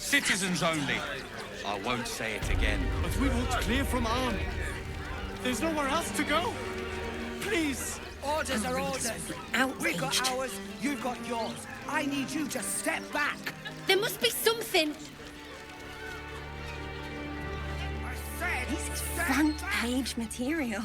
Citizens only. I won't say it again. But we want clear from Arm. There's nowhere else to go. Please. Orders are orders. We've got ours, you've got yours. I need you to step back. There must be something. I said, This is step front back. page material.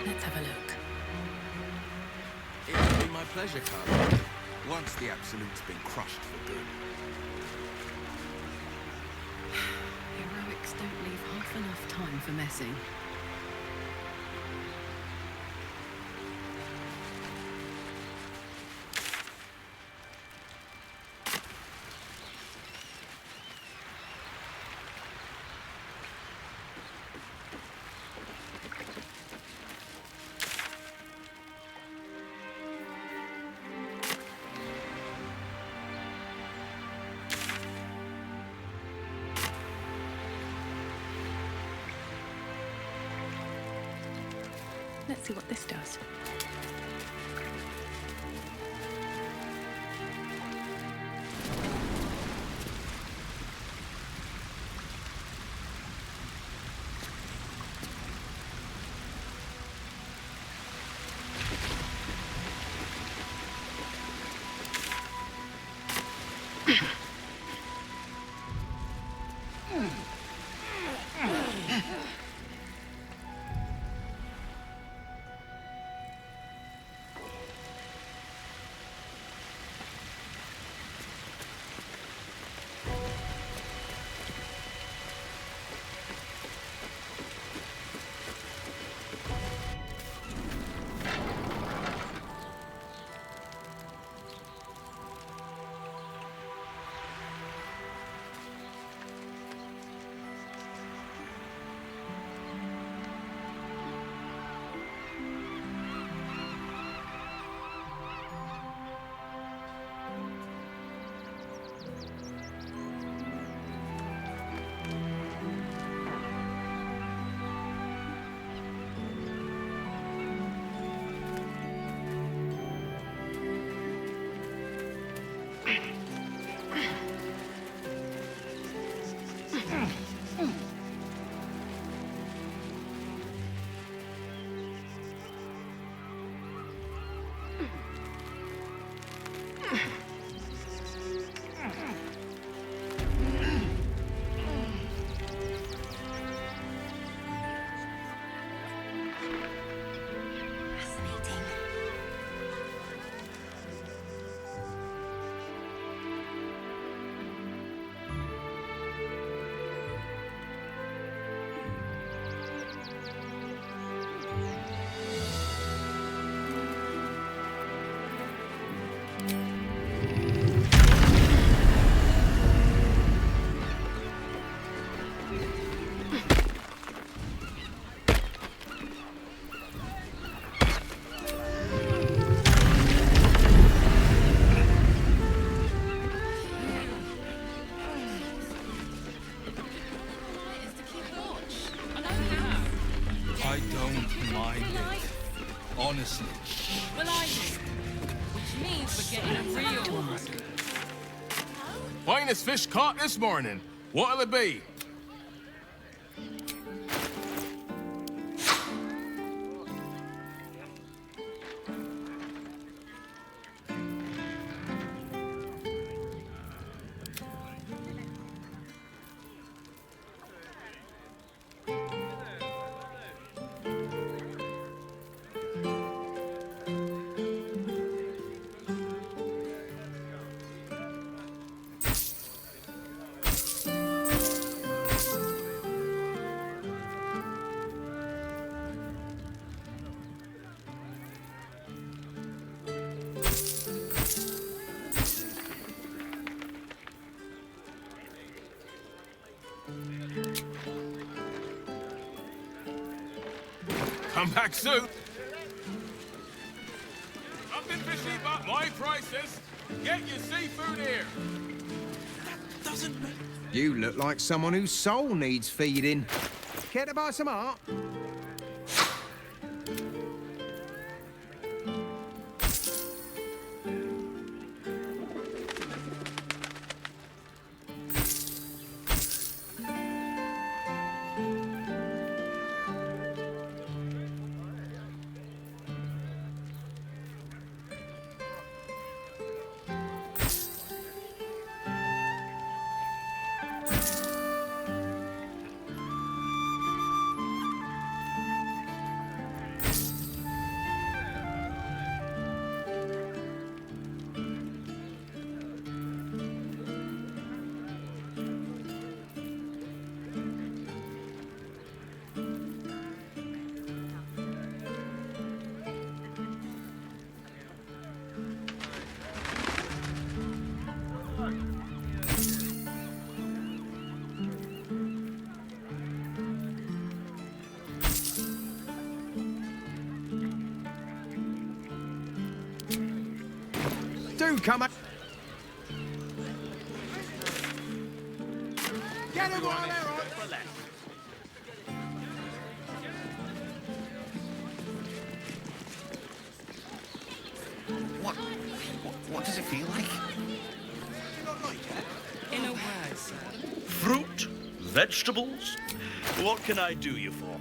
Let's have a look. It'll be my pleasure, Carl. Once the Absolute's been crushed for good. Heroics don't leave half enough time for messing. Let's see what this does. I don't mind it. Honestly. Well, I do. Which means we're getting a real one. Finest fish caught this morning. What'll it be? Come back soon. Nothing fishy but my prices. Get your seafood here. You look like someone whose soul needs feeding. Care to buy some art? Do come up. Get him on there, right? What does it feel like? In a word, sir. Fruit? Vegetables? What can I do you for?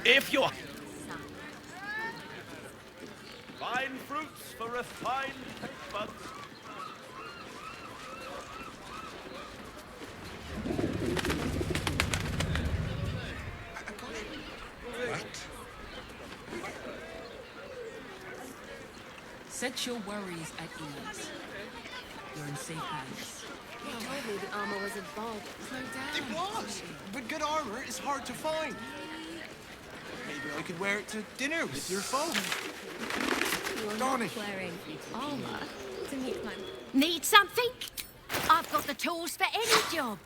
If you're... Fine fruits for refined taste buds. Set your worries at ease. You're in safe hands. You told me the armor was a bargain. Slow down. It was, but good armor is hard to find. Maybe I could wear it to dinner with your folks. You're Donny. not wearing armor to meet my... Need something? I've got the tools for any job.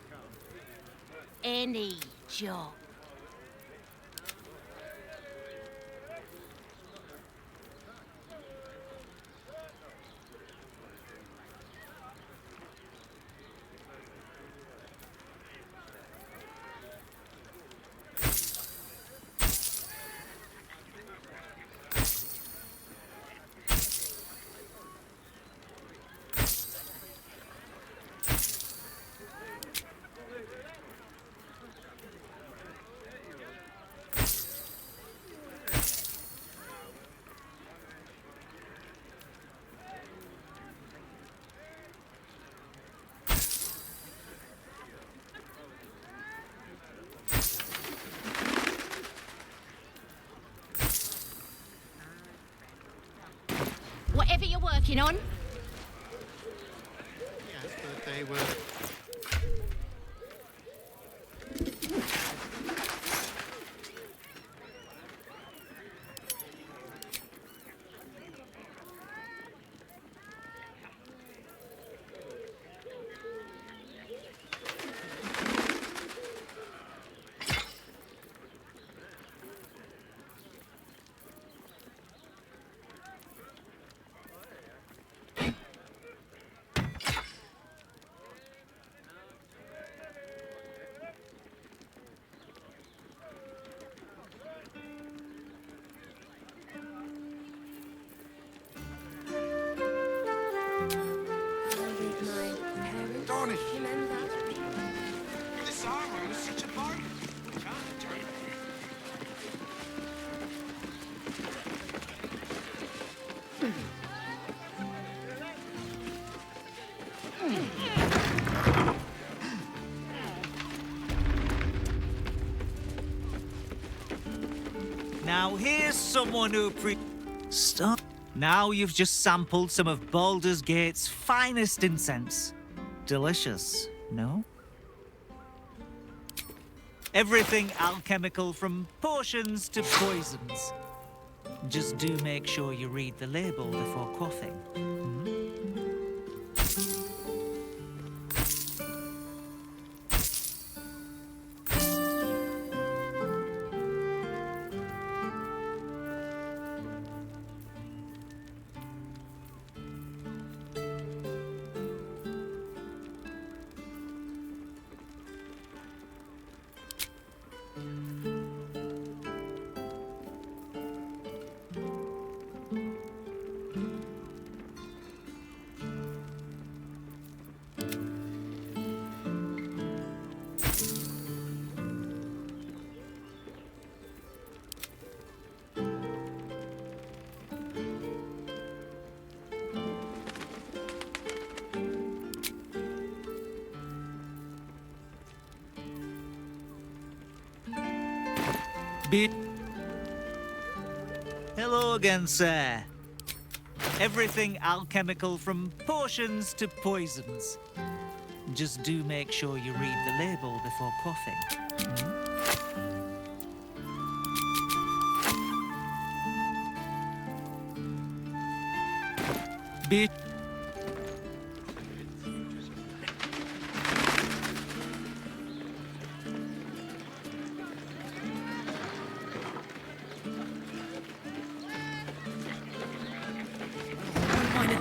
Any job. Whatever you're working on. Yes, but they were... with my parents. Darnish. Remember? This armor was such a bargain. We can't return it. Now here's someone who Stop. Now you've just sampled some of Baldur's Gate's finest incense. Delicious, no? Everything alchemical from potions to poisons. Just do make sure you read the label before quaffing. Hello again, sir. Everything alchemical from potions to poisons. Just do make sure you read the label before quaffing. Bit.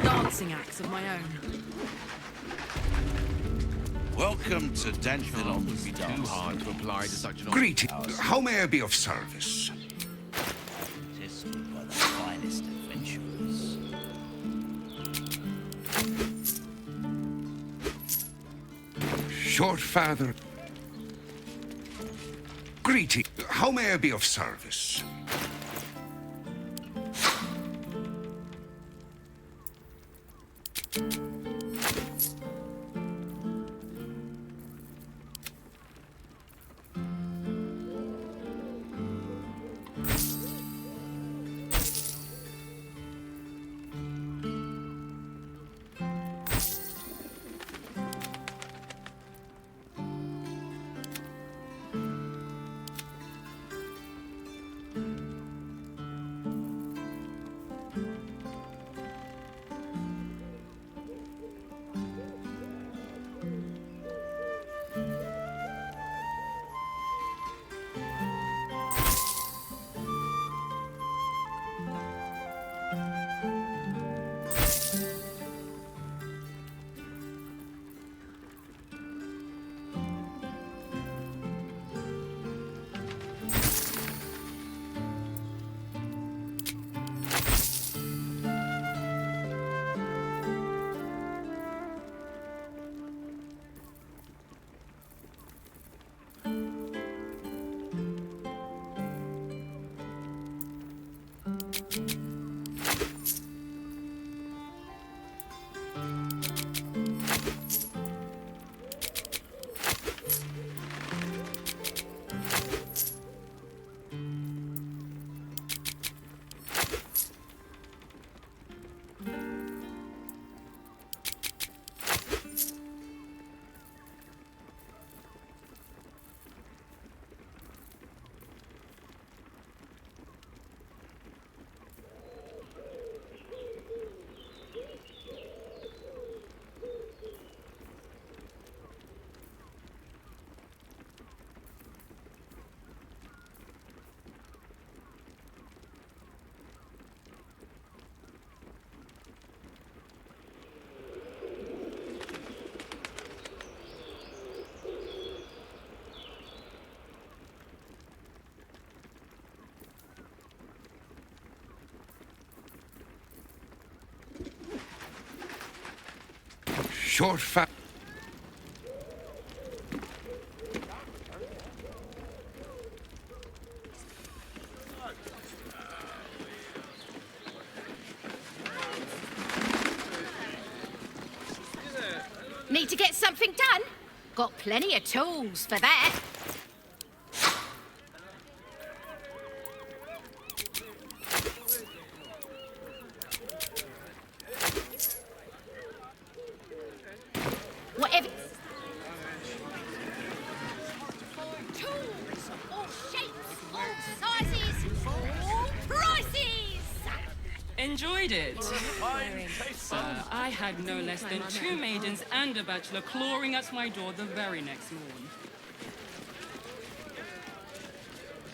Dancing acts of my own. Welcome to Denford on the Too hard to apply to such an Greetings. How may I be of service? Assisted by the finest adventurers. Short father. Greeting. How may I be of service? Short fat. Need to get something done? Got plenty of tools for that. Whatever. Tools, all shapes, all sizes, all prices. Enjoyed it? I had no less than 2 maidens and a bachelor clawing at my door the very next morn.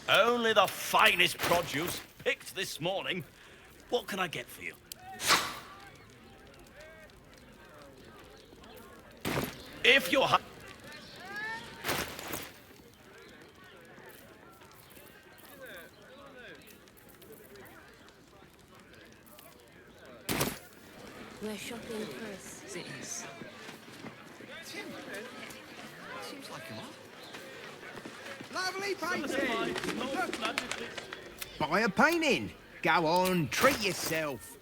Only the finest produce picked this morning. What can I get for you? If you're... We're shopping first. Cities. Seems like a lot. Lovely painting. Buy a painting. Go on, treat yourself.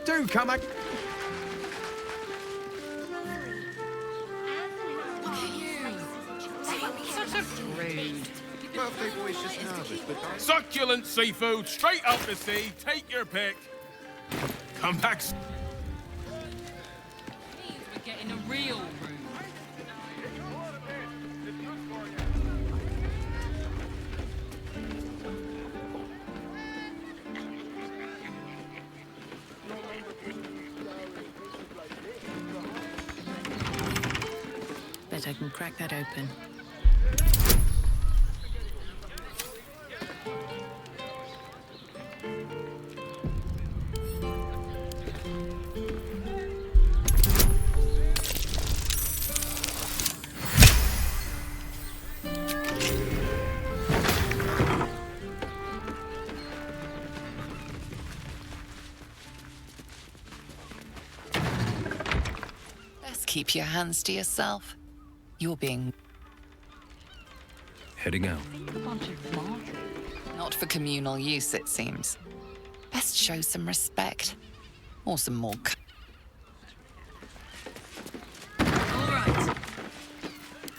Do come on. Birthday boy's just nervous, but Succulent seafood, straight out the sea. Take your pick. Come back. Means we're getting a real room. Bet I can crack that open. Keep your hands to yourself. You're being... Heading out. Not for communal use, it seems. Best show some respect. Or some more... All right.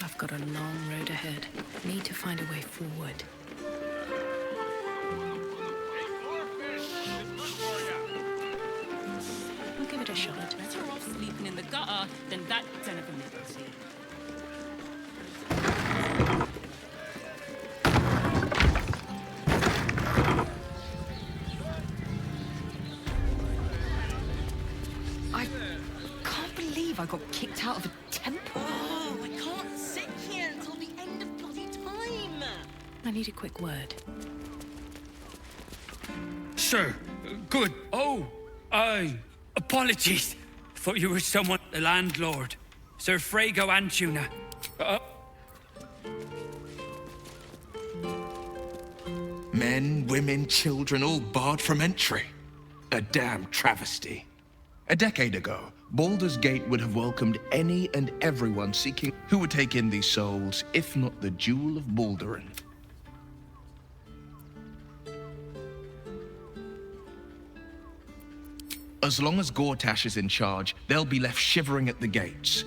I've got a long road ahead. Need to find a way forward. I'll give it a shot. Better off sleeping in the gutter than that den of iniquity. I can't believe I got kicked out of a temple. Oh, I can't sit here until the end of bloody time. I need a quick word. Sir, good. Oh, apologies. Thought you were someone, the landlord. Sir Frago Antuna. Men, women, children, all barred from entry. A damn travesty. A decade ago, Baldur's Gate would have welcomed any and everyone seeking who would take in these souls, if not the Jewel of Baldurin. As long as Gortash is in charge, they'll be left shivering at the gates.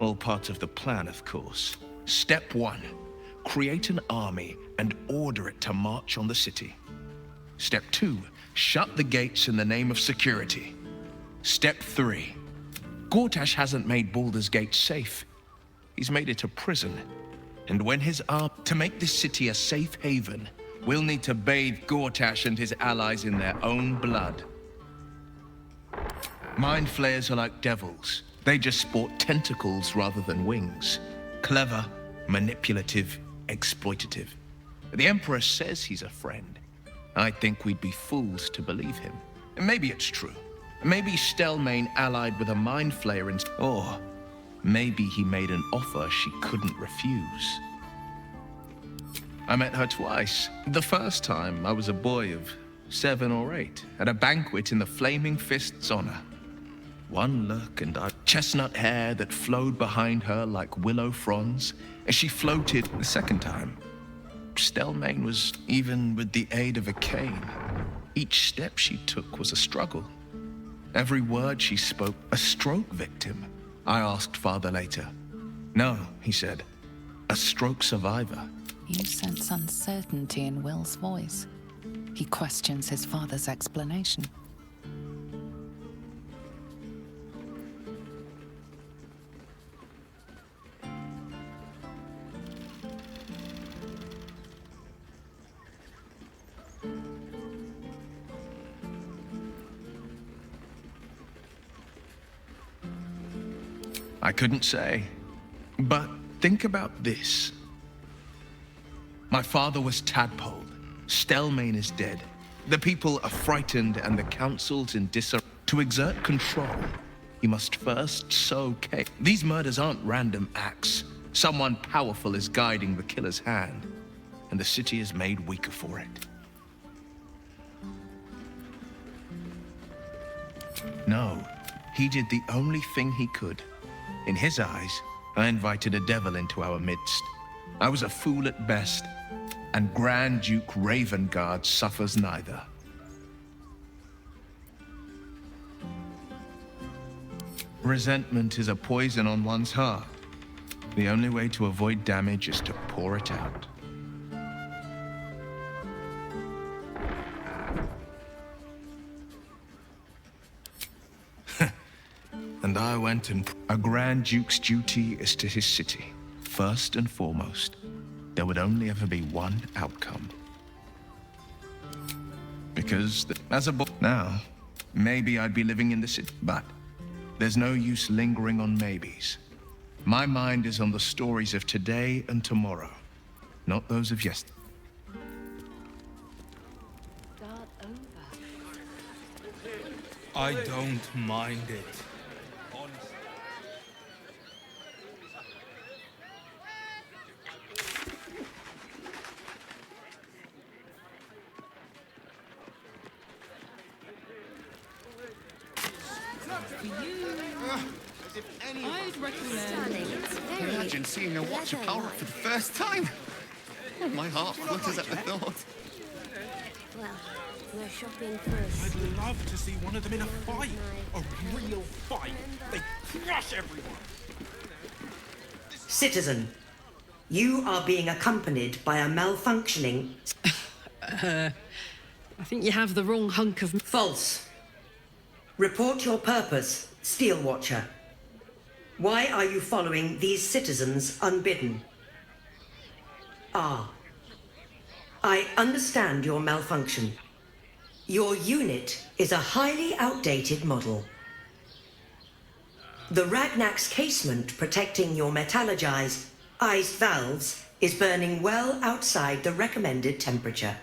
All part of the plan, of course. Step 1, create an army and order it to march on the city. Step 2, shut the gates in the name of security. Step 3, Gortash hasn't made Baldur's Gate safe. He's made it a prison. And when his arm... To make this city a safe haven, we'll need to bathe Gortash and his allies in their own blood. Mind flayers are like devils. They just sport tentacles rather than wings. Clever, manipulative, exploitative. The Emperor says he's a friend. I think we'd be fools to believe him. And maybe it's true. Maybe Stelmane allied with a mind flayer and... Or maybe he made an offer she couldn't refuse. I met her twice. The first time, I was a boy of 7 or 8, at a banquet in the Flaming Fist's honor. One look and chestnut hair that flowed behind her like willow fronds as she floated the second time. Stelmane was even with the aid of a cane. Each step she took was a struggle. Every word she spoke, a stroke victim. I asked Father later. No, he said, a stroke survivor. You sense uncertainty in Will's voice. He questions his father's explanation. I couldn't say. But think about this. My father was tadpoled. Stelmane is dead. The people are frightened and the council's in disarray. To exert control, you must first sow chaos. These murders aren't random acts. Someone powerful is guiding the killer's hand, and the city is made weaker for it. No, he did the only thing he could. In his eyes, I invited a devil into our midst. I was a fool at best, and Grand Duke Ravengard suffers neither. Resentment is a poison on one's heart. The only way to avoid damage is to pour it out. And I went and... A Grand Duke's duty is to his city. First and foremost, there would only ever be one outcome. Because as a boy... Now, maybe I'd be living in the city, but there's no use lingering on maybes. My mind is on the stories of today and tomorrow, not those of yesterday. I don't mind it. I'd recommend... Imagine seeing a watcher power up for the first time. Oh, my heart flutters at the thought. Well, we're shopping first. I'd love to see one of them in a fight. A real fight. They crush everyone. Citizen, you are being accompanied by a malfunctioning... I think you have the wrong hunk of... False. Report your purpose, Steel Watcher. Why are you following these citizens unbidden? Ah. I understand your malfunction. Your unit is a highly outdated model. The Ragnak's casement protecting your metallurgized iced valves is burning well outside the recommended temperature.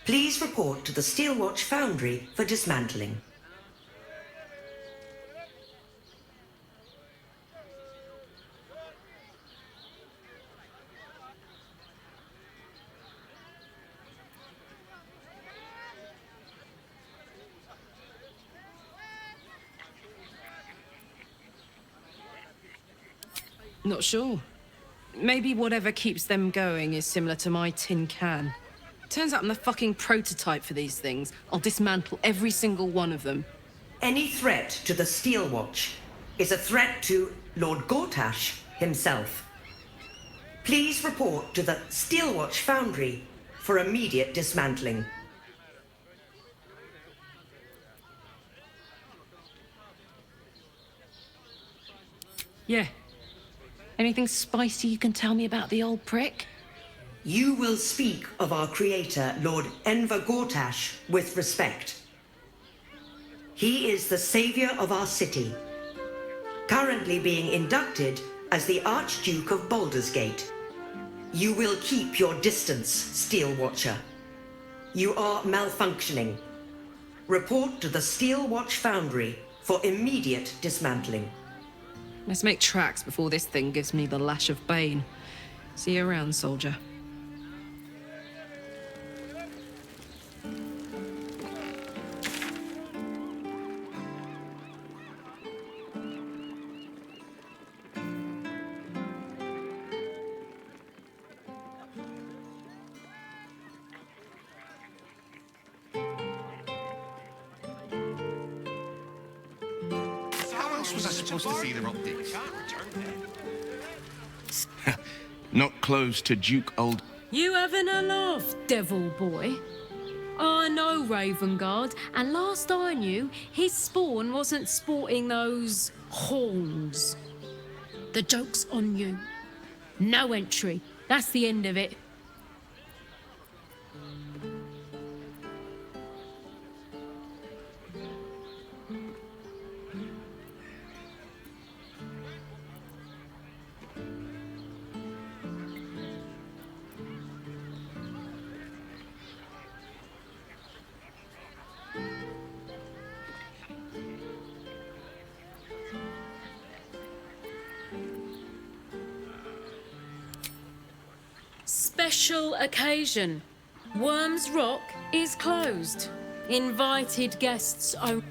Please report to the Steelwatch Foundry for dismantling. Not sure. Maybe whatever keeps them going is similar to my tin can. Turns out I'm the fucking prototype for these things. I'll dismantle every single one of them. Any threat to the Steelwatch is a threat to Lord Gortash himself. Please report to the Steelwatch Foundry for immediate dismantling. Yeah. Anything spicy you can tell me about the old prick? You will speak of our creator, Lord Enver Gortash, with respect. He is the savior of our city, currently being inducted as the Archduke of Baldur's Gate. You will keep your distance, Steel Watcher. You are malfunctioning. Report to the Steel Watch Foundry for immediate dismantling. Let's make tracks before this thing gives me the lash of Bane. See you around, soldier. else was I supposed to see the rock I digs? can't return them. Not close to Duke Old... You having a laugh, devil boy? I know Ravengard, and last I knew, his spawn wasn't sporting those horns. The joke's on you. No entry. That's the end of it. Special occasion. Worm's Rock is closed. Invited guests only.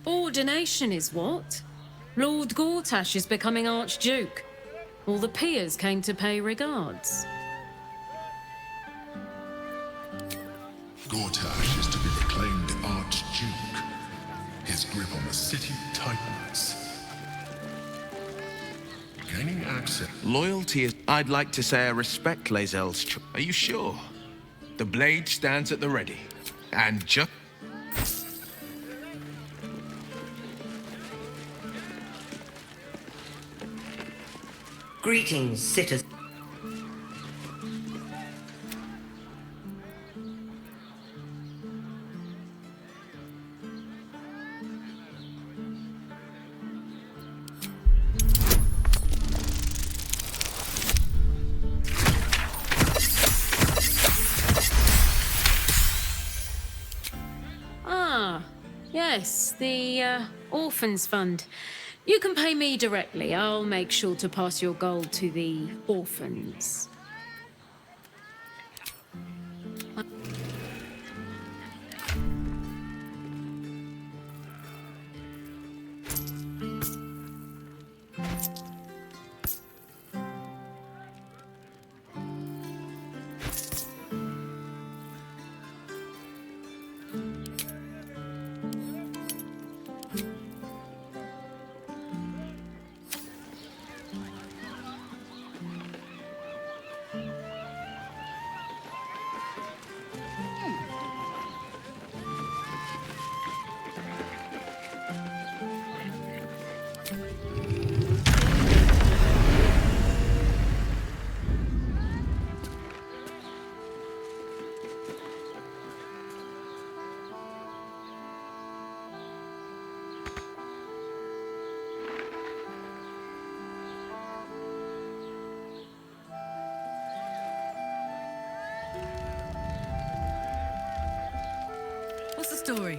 Ordination is what? Lord Gortash is becoming Archduke. All the peers came to pay regards. Gortash is to be proclaimed Archduke. His grip on the city tightens. Gaining access. Loyalty is... I'd like to say I respect Lae'zel's choice. Are you sure? The blade stands at the ready. And just... Greetings, citizens. Yes, the Orphans Fund. You can pay me directly. I'll make sure to pass your gold to the orphans. What's the story?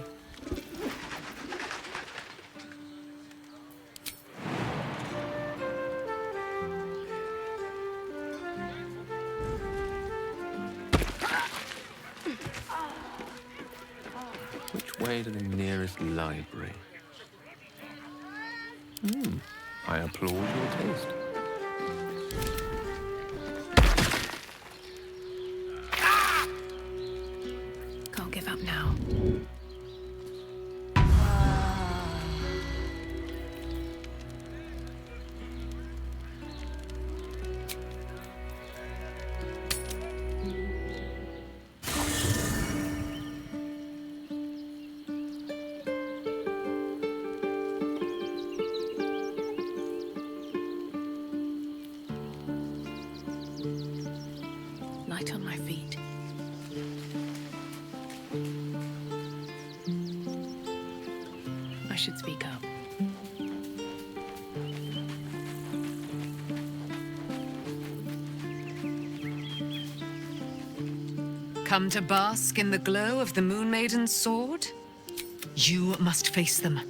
Which way to the nearest library? I applaud your taste. Can't give up now. Light on my feet. I should speak up. Come to bask in the glow of the Moon Maiden's sword? You must face them.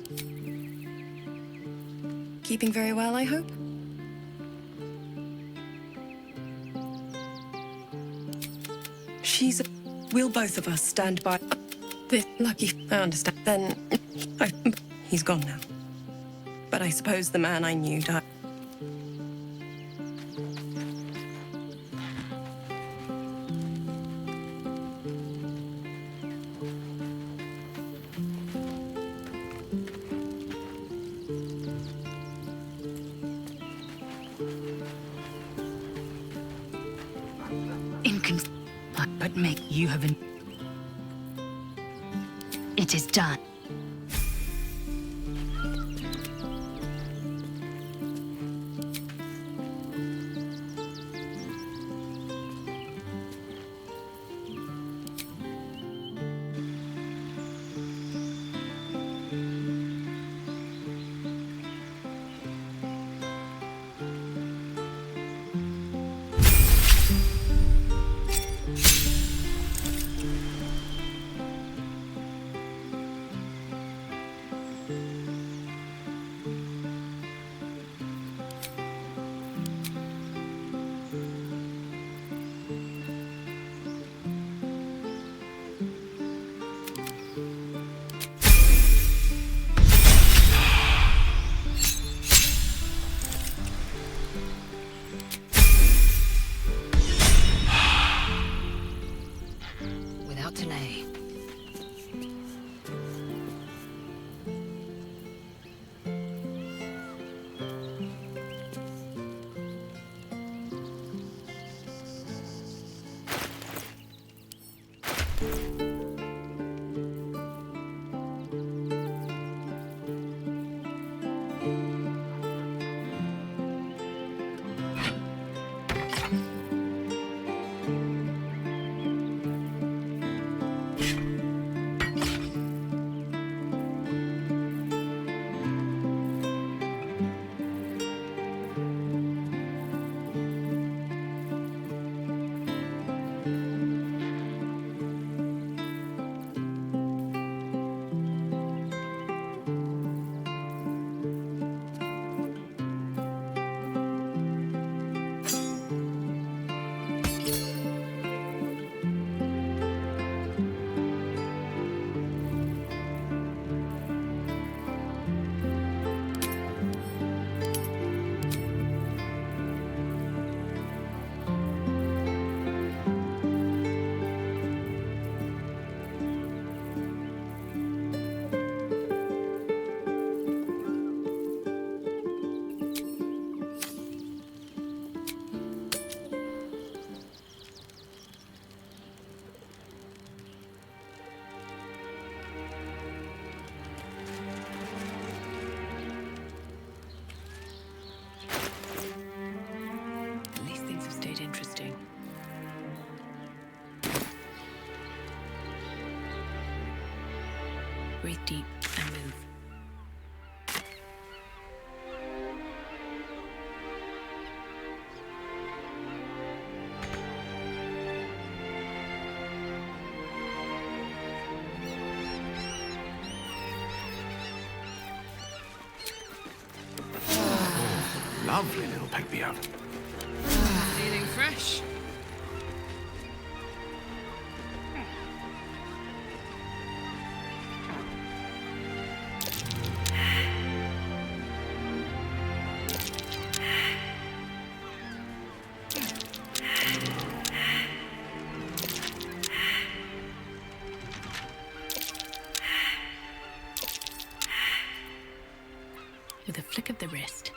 Keeping very well, I hope? We'll both of us stand by. The lucky, I understand. Then, he's gone now. But I suppose the man I knew died. Let me. You have been. It is done. Without delay. Interesting. Breathe deep and move. Lovely little pick-me up. Feeling fresh? With a flick of the wrist.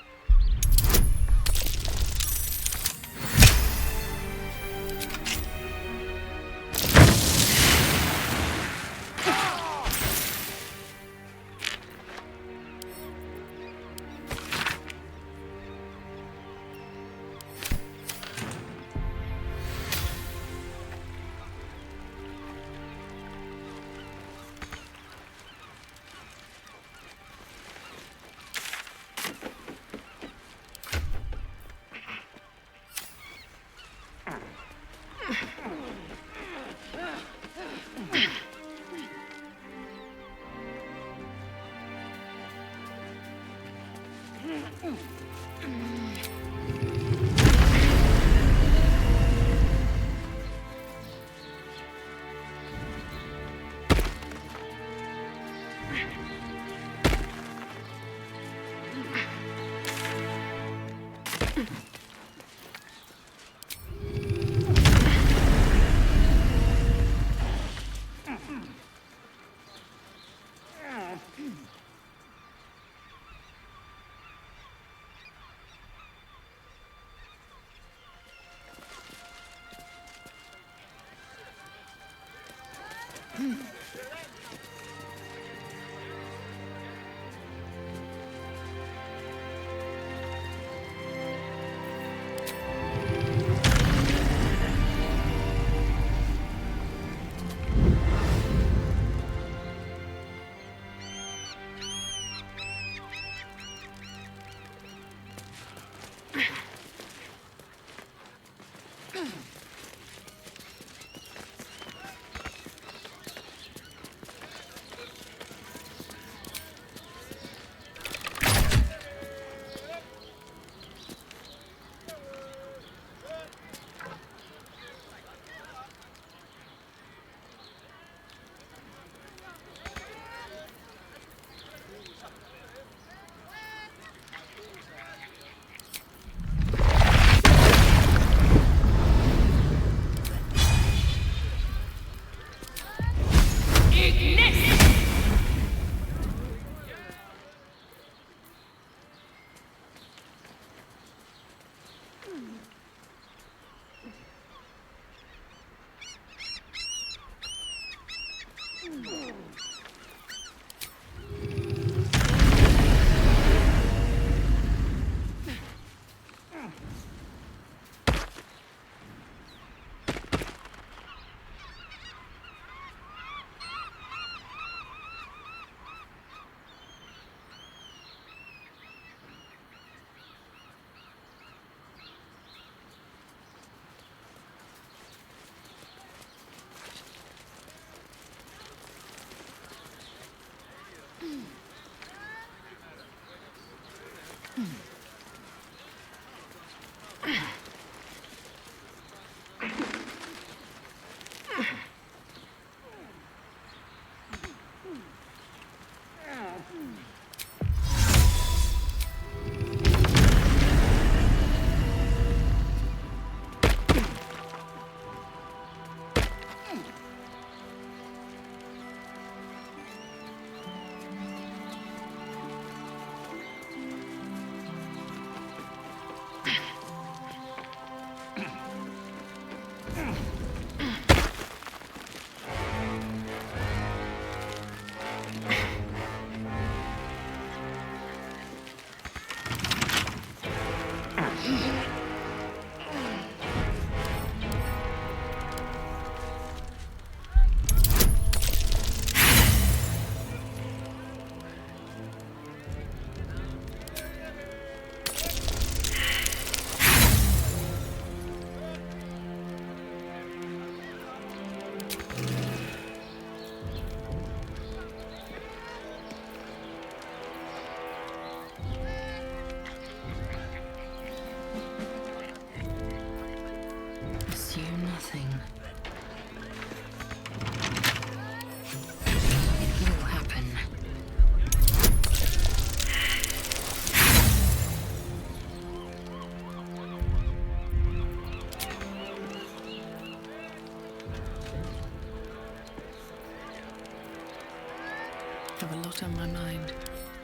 Have a lot on my mind,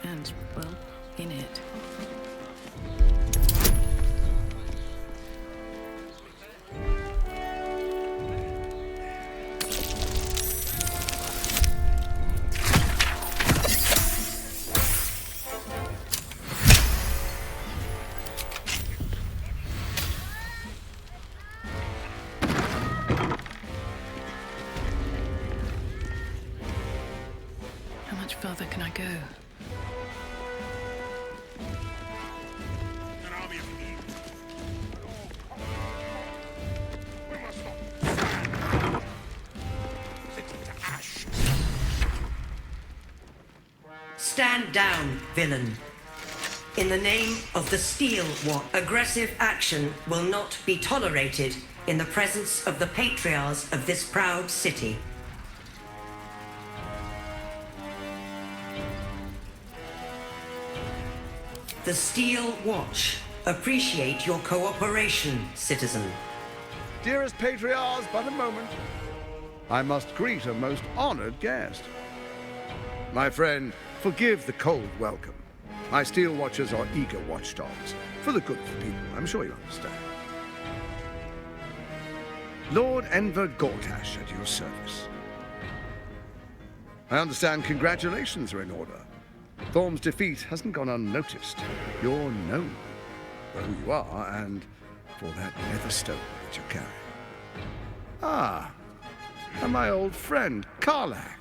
and, well, in it. How much further can I go? Stand down, villain. In the name of the Steel War, aggressive action will not be tolerated in the presence of the patriarchs of this proud city. The Steel Watch appreciate your cooperation, citizen. Dearest patriarchs, but a moment. I must greet a most honored guest. My friend, forgive the cold welcome. My Steel Watchers are eager watchdogs, for the good of the people, I'm sure you understand. Lord Enver Gortash at your service. I understand congratulations are in order. Thorm's defeat hasn't gone unnoticed. You're known for who you are and for that nether stone that you carry. Ah, and my old friend, Karlach.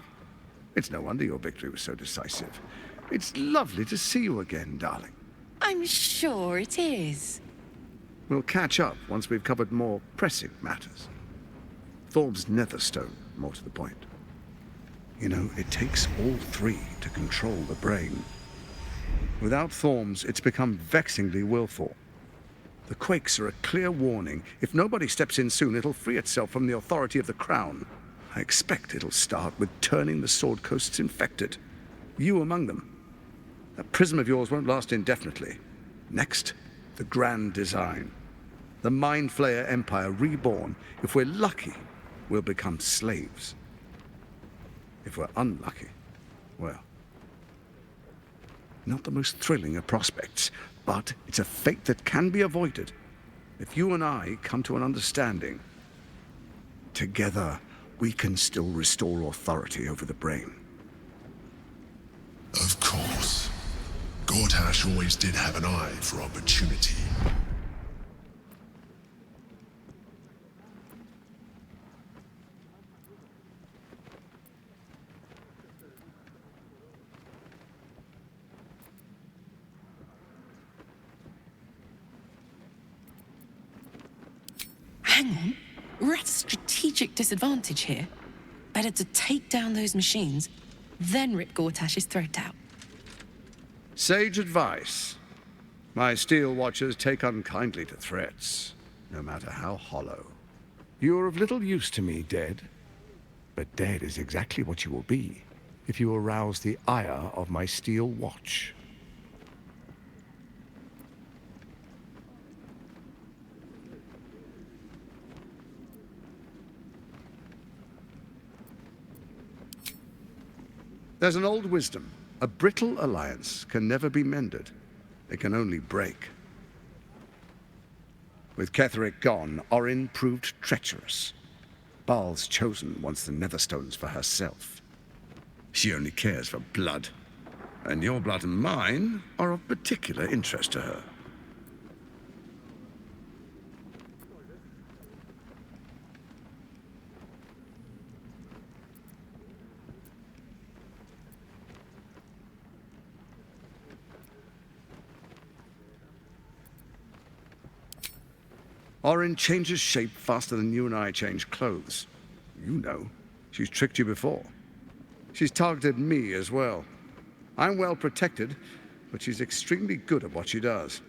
It's no wonder your victory was so decisive. It's lovely to see you again, darling. I'm sure it is. We'll catch up once we've covered more pressing matters. Thorm's netherstone, more to the point. You know, it takes all three to control the brain. Without Thorm's, it's become vexingly willful. The quakes are a clear warning. If nobody steps in soon, it'll free itself from the authority of the Crown. I expect it'll start with turning the Sword Coasts infected. You among them. That prism of yours won't last indefinitely. Next, the grand design. The Mind Flayer Empire reborn. If we're lucky, we'll become slaves. If we're unlucky, well, not the most thrilling of prospects, but it's a fate that can be avoided if you and I come to an understanding. Together, we can still restore authority over the brain. Of course. Gortash always did have an eye for opportunity. Hang on. We're at a strategic disadvantage here. Better to take down those machines, then rip Gortash's throat out. Sage advice. My steel watchers take unkindly to threats, no matter how hollow. You're of little use to me, dead. But dead is exactly what you will be if you arouse the ire of my steel watch. There's an old wisdom. A brittle alliance can never be mended. It can only break. With Ketheric gone, Orin proved treacherous. Baal's chosen wants the Netherstones for herself. She only cares for blood. And your blood and mine are of particular interest to her. Orin changes shape faster than you and I change clothes. You know. She's tricked you before. She's targeted me as well. I'm well protected, but she's extremely good at what she does.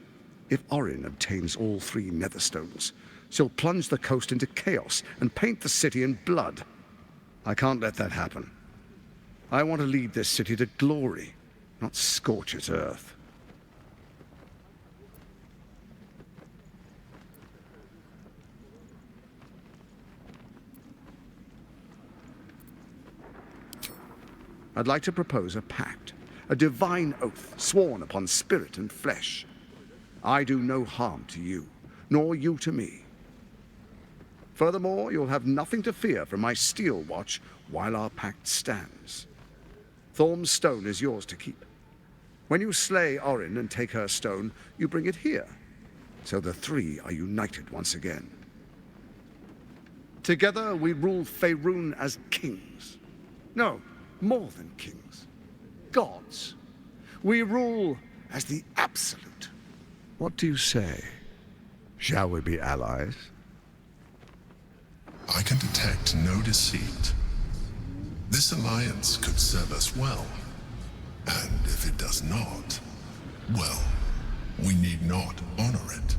If Orin obtains all three Netherstones, she'll plunge the coast into chaos and paint the city in blood. I can't let that happen. I want to lead this city to glory, not scorch its earth. I'd like to propose a pact, a divine oath sworn upon spirit and flesh. I do no harm to you, nor you to me. Furthermore, you'll have nothing to fear from my steel watch while our pact stands. Thorm's stone is yours to keep. When you slay Orin and take her stone, you bring it here, so the three are united once again. Together we rule Faerun as kings. No, more than kings. Gods. We rule as the absolute. What do you say? Shall we be allies? I can detect no deceit. This alliance could serve us well. And if it does not, well, we need not honor it.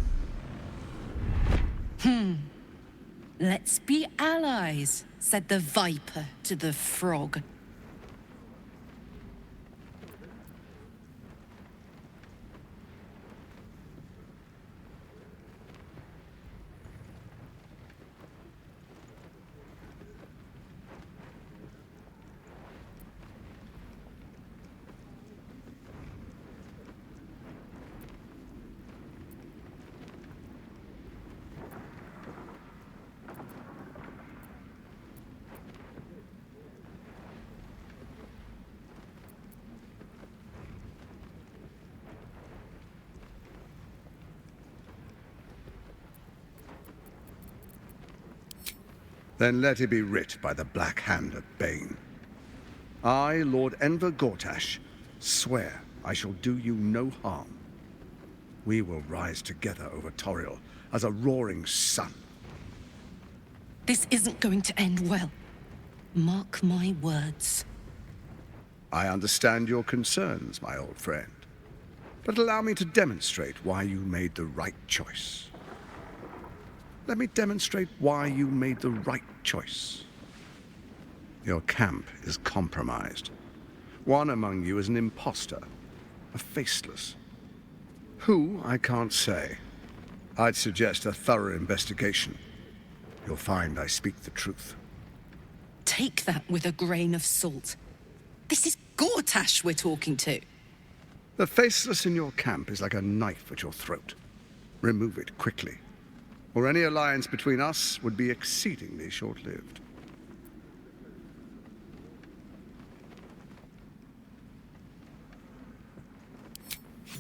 Let's be allies, said the viper to the frog. Then let it be writ by the black hand of Bane. I, Lord Enver Gortash, swear I shall do you no harm. We will rise together over Toriel as a roaring sun. This isn't going to end well. Mark my words. I understand your concerns, my old friend. But allow me to demonstrate why you made the right choice. Let me demonstrate why you made the right choice. Your camp is compromised. One among you is an imposter, a faceless. Who, I can't say. I'd suggest a thorough investigation. You'll find I speak the truth. Take that with a grain of salt. This is Gortash we're talking to. The faceless in your camp is like a knife at your throat. Remove it quickly, or any alliance between us would be exceedingly short-lived.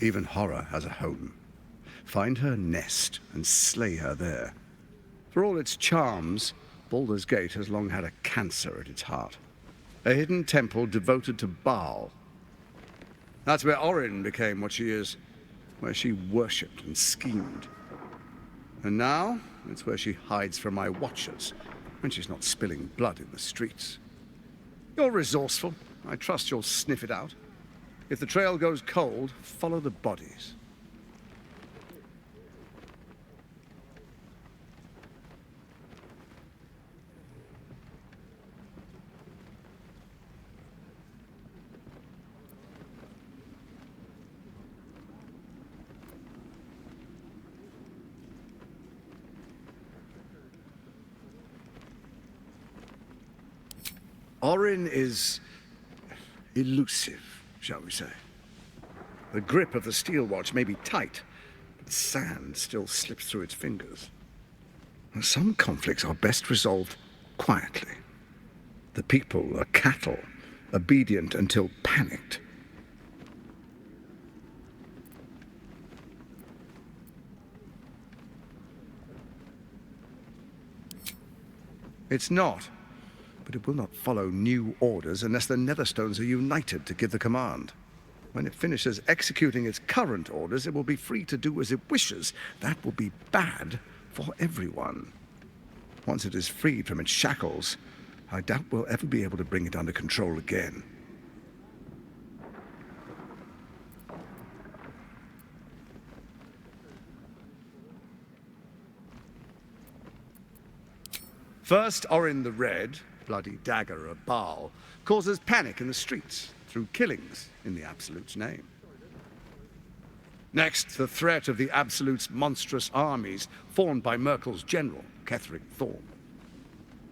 Even horror has a home. Find her nest and slay her there. For all its charms, Baldur's Gate has long had a cancer at its heart. A hidden temple devoted to Baal. That's where Orin became what she is, where she worshipped and schemed. And now, it's where she hides from my watchers, when she's not spilling blood in the streets. You're resourceful. I trust you'll sniff it out. If the trail goes cold, follow the bodies. Orin is elusive, shall we say. The grip of the steel watch may be tight, but sand still slips through its fingers. Some conflicts are best resolved quietly. The people are cattle, obedient until panicked. It's not. But it will not follow new orders unless the Netherstones are united to give the command. When it finishes executing its current orders, it will be free to do as it wishes. That will be bad for everyone. Once it is freed from its shackles, I doubt we'll ever be able to bring it under control again. First, Orin the Red, bloody dagger of Baal, causes panic in the streets through killings in the Absolute's name. Next, the threat of the Absolute's monstrous armies formed by Merkel's general, Ketheric Thorm.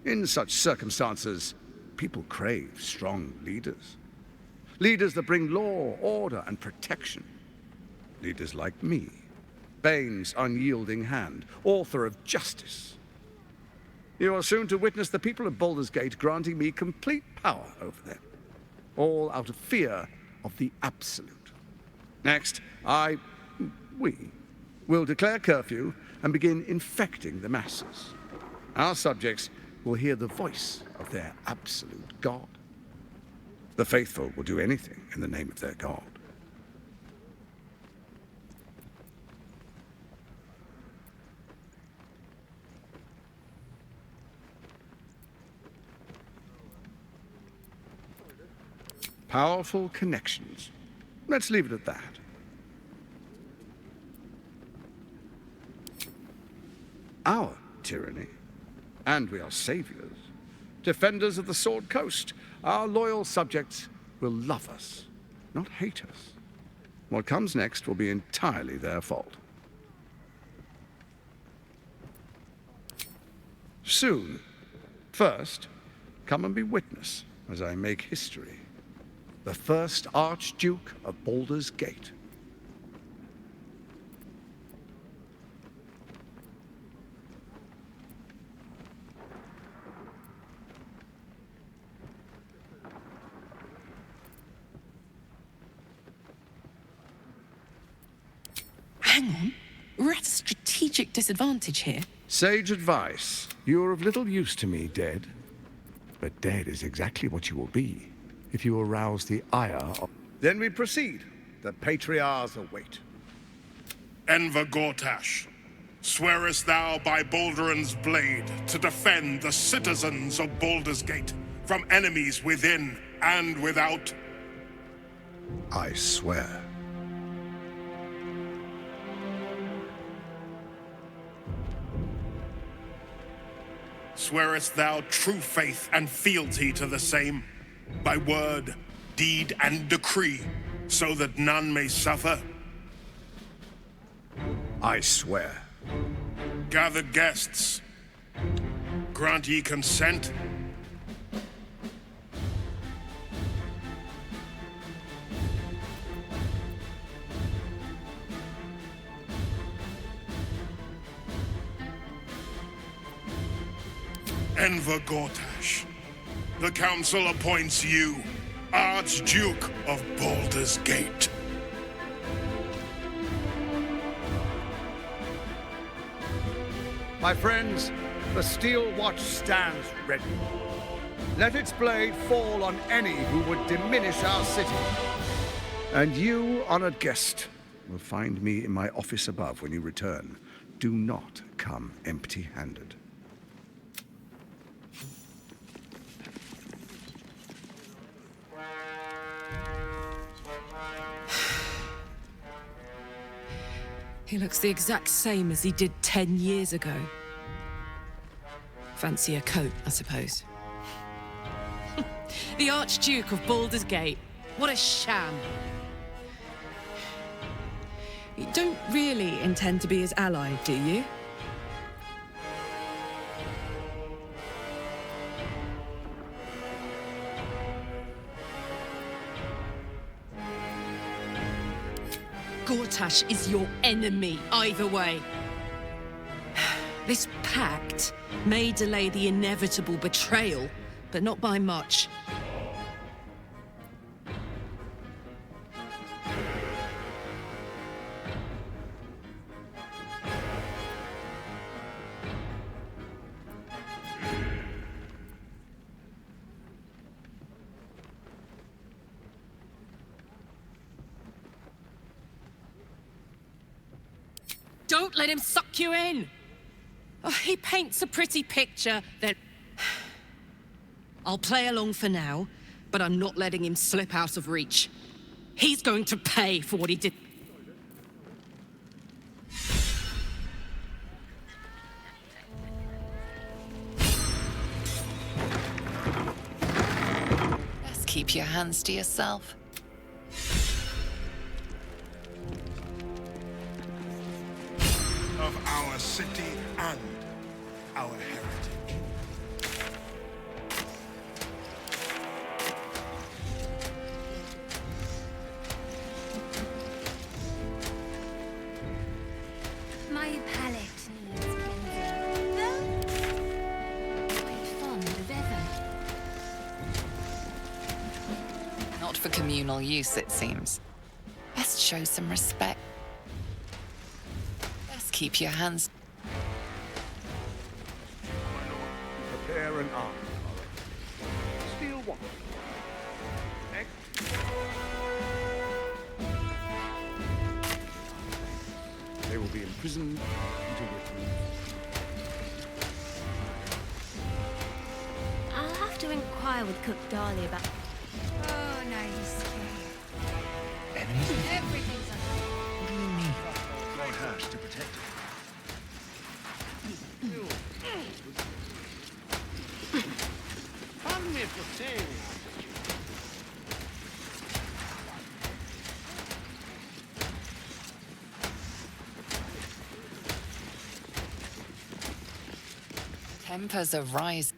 In such circumstances, people crave strong leaders. Leaders that bring law, order, and protection. Leaders like me, Bane's unyielding hand, author of justice. You are soon to witness the people of Baldur's Gate granting me complete power over them, all out of fear of the Absolute. Next, we will declare curfew and begin infecting the masses. Our subjects will hear the voice of their absolute God. The faithful will do anything in the name of their God. Powerful connections. Let's leave it at that. Our tyranny. And we are saviors. Defenders of the Sword Coast. Our loyal subjects will love us, not hate us. What comes next will be entirely their fault. Soon. First, come and be witness as I make history. The first Archduke of Baldur's Gate. Hang on. We're at a strategic disadvantage here. Sage advice. You're of little use to me, dead. But dead is exactly what you will be if you arouse the ire of... Then we proceed. The patriarchs await. Enver Gortash, swearest thou by Balduran's blade to defend the citizens of Baldur's Gate from enemies within and without? I swear. Swearest thou true faith and fealty to the same, by word, deed, and decree, so that none may suffer? I swear. Gathered guests, grant ye consent? Enver Gortash, the Council appoints you Archduke of Baldur's Gate. My friends, the Steel Watch stands ready. Let its blade fall on any who would diminish our city. And you, honored guest, will find me in my office above when you return. Do not come empty-handed. He looks the exact same as he did 10 years ago. Fancy a coat, I suppose. The Archduke of Baldur's Gate. What a sham. You don't really intend to be his ally, do you? Gortash is your enemy, either way. This pact may delay the inevitable betrayal, but not by much. Don't let him suck you in! Oh, he paints a pretty picture, then... I'll play along for now, but I'm not letting him slip out of reach. He's going to pay for what he did. Best keep your hands to yourself. Of our city and our heritage. My palate needs cleansing. Well, quite fond of Evan. Not for communal use, it seems. Best show some respect. Best keep your hands... Prepare an arm. Steel Watch. They will be imprisoned until retrieved. I'll have to inquire with Cook Darley about... Oh, no, he's scared. Enemies? Everything's under... What do you mean? Great house to protect it. Pardon me for saying it. Tempers are rising.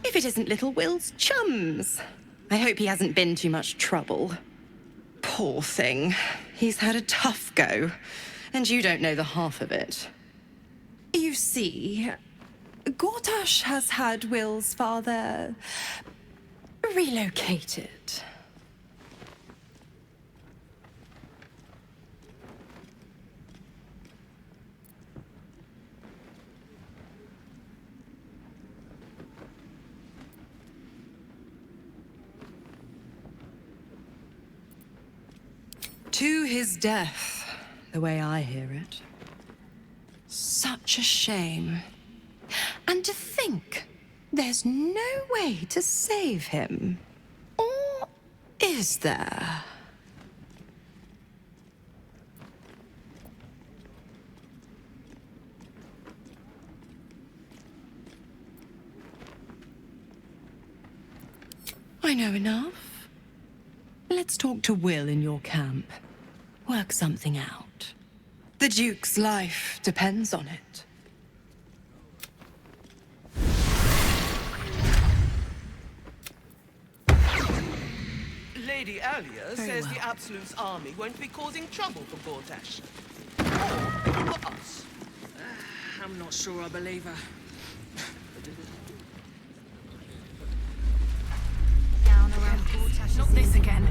If it isn't little Will's chums. I hope he hasn't been too much trouble. Poor thing. He's had a tough go, and you don't know the half of it. You see, Gortash has had Will's father relocated. is death, the way I hear it. Such a shame. And to think there's no way to save him. Or is there? I know enough. Let's talk to Will in your camp. Work something out. The Duke's life depends on it. Lady Alia Very says well. the Absolute's army won't be causing trouble for Gortash. Or for us. I'm not sure I believe her. Down around Gortash. Not this again.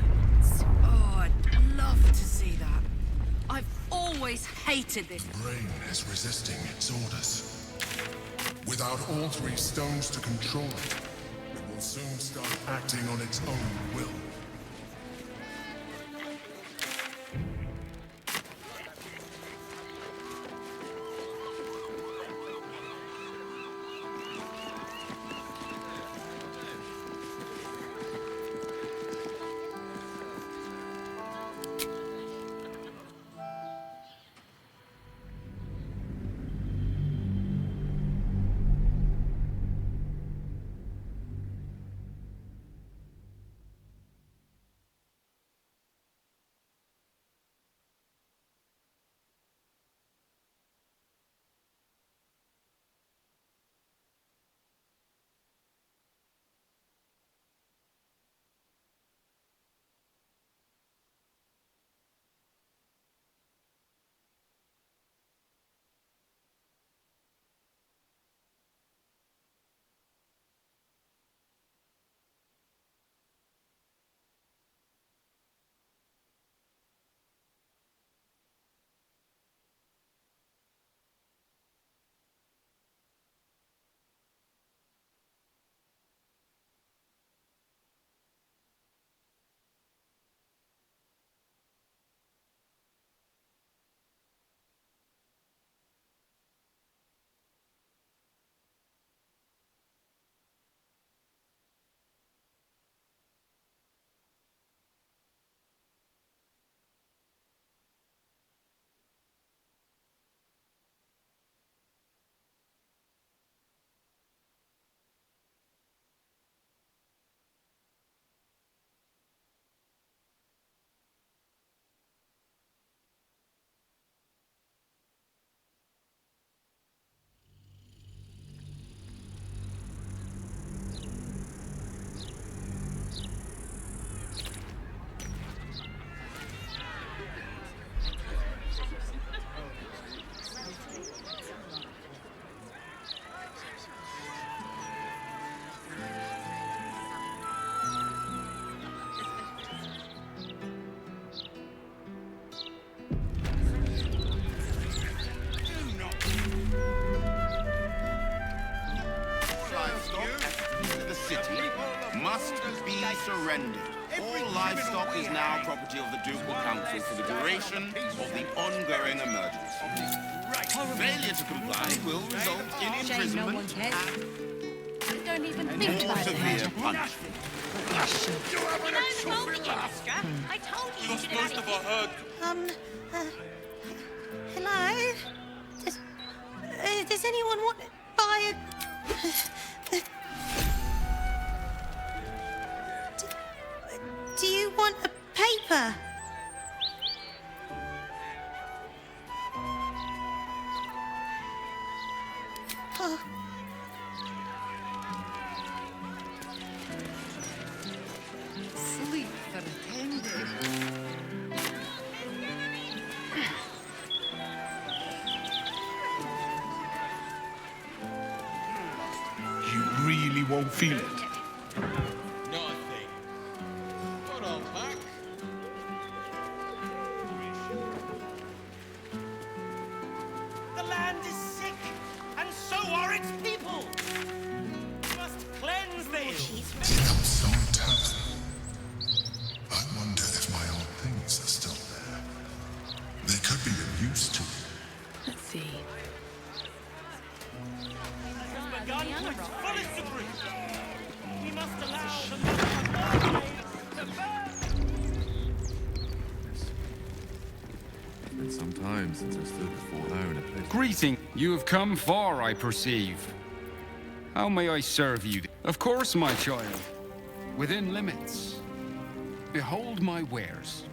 Oh, I'd love to see that. I've always hated this. Brain is resisting its orders. Without all three stones to control it, it will soon start acting on its own will. Must be surrendered. All livestock is now property of the Ducal Council for the duration of the ongoing emergency. Failure to comply will result in imprisonment You don't even and think more about severe it. punishment. You know the bowling Oscar. I told you you should have had it. Hello? Does anyone want to buy a... Do you want a paper? Oh. Sleep for attending. You really won't feel it. Nothing. What on, Pack? The land is sick, and so are its people. We must cleanse this. Some tavern. I wonder if my old things are still there. could be of use to him. Let's see. Begun to its fullest degree. We must allow the love to burn. It's been some time since I stood before her in a place. Greeting. You have come far, I perceive. How may I serve you? Of course, my child. Within limits. Behold my wares.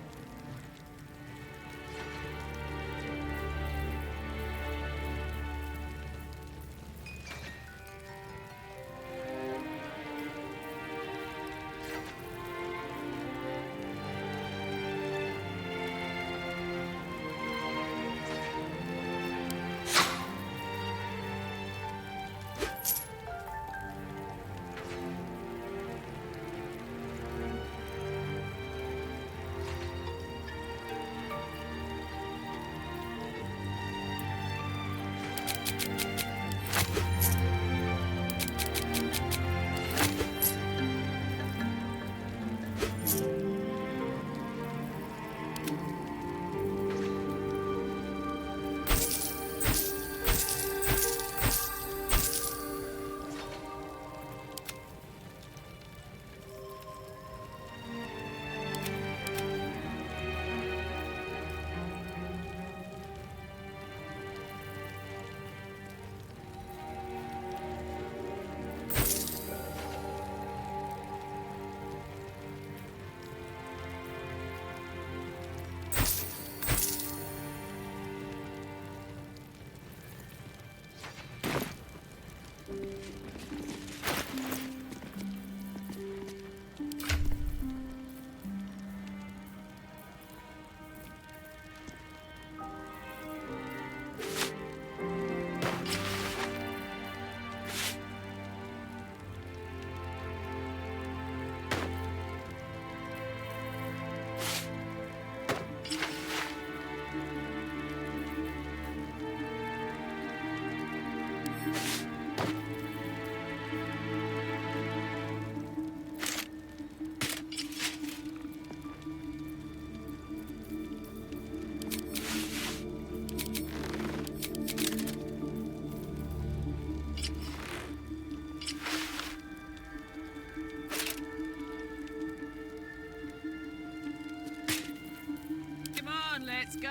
Let's go.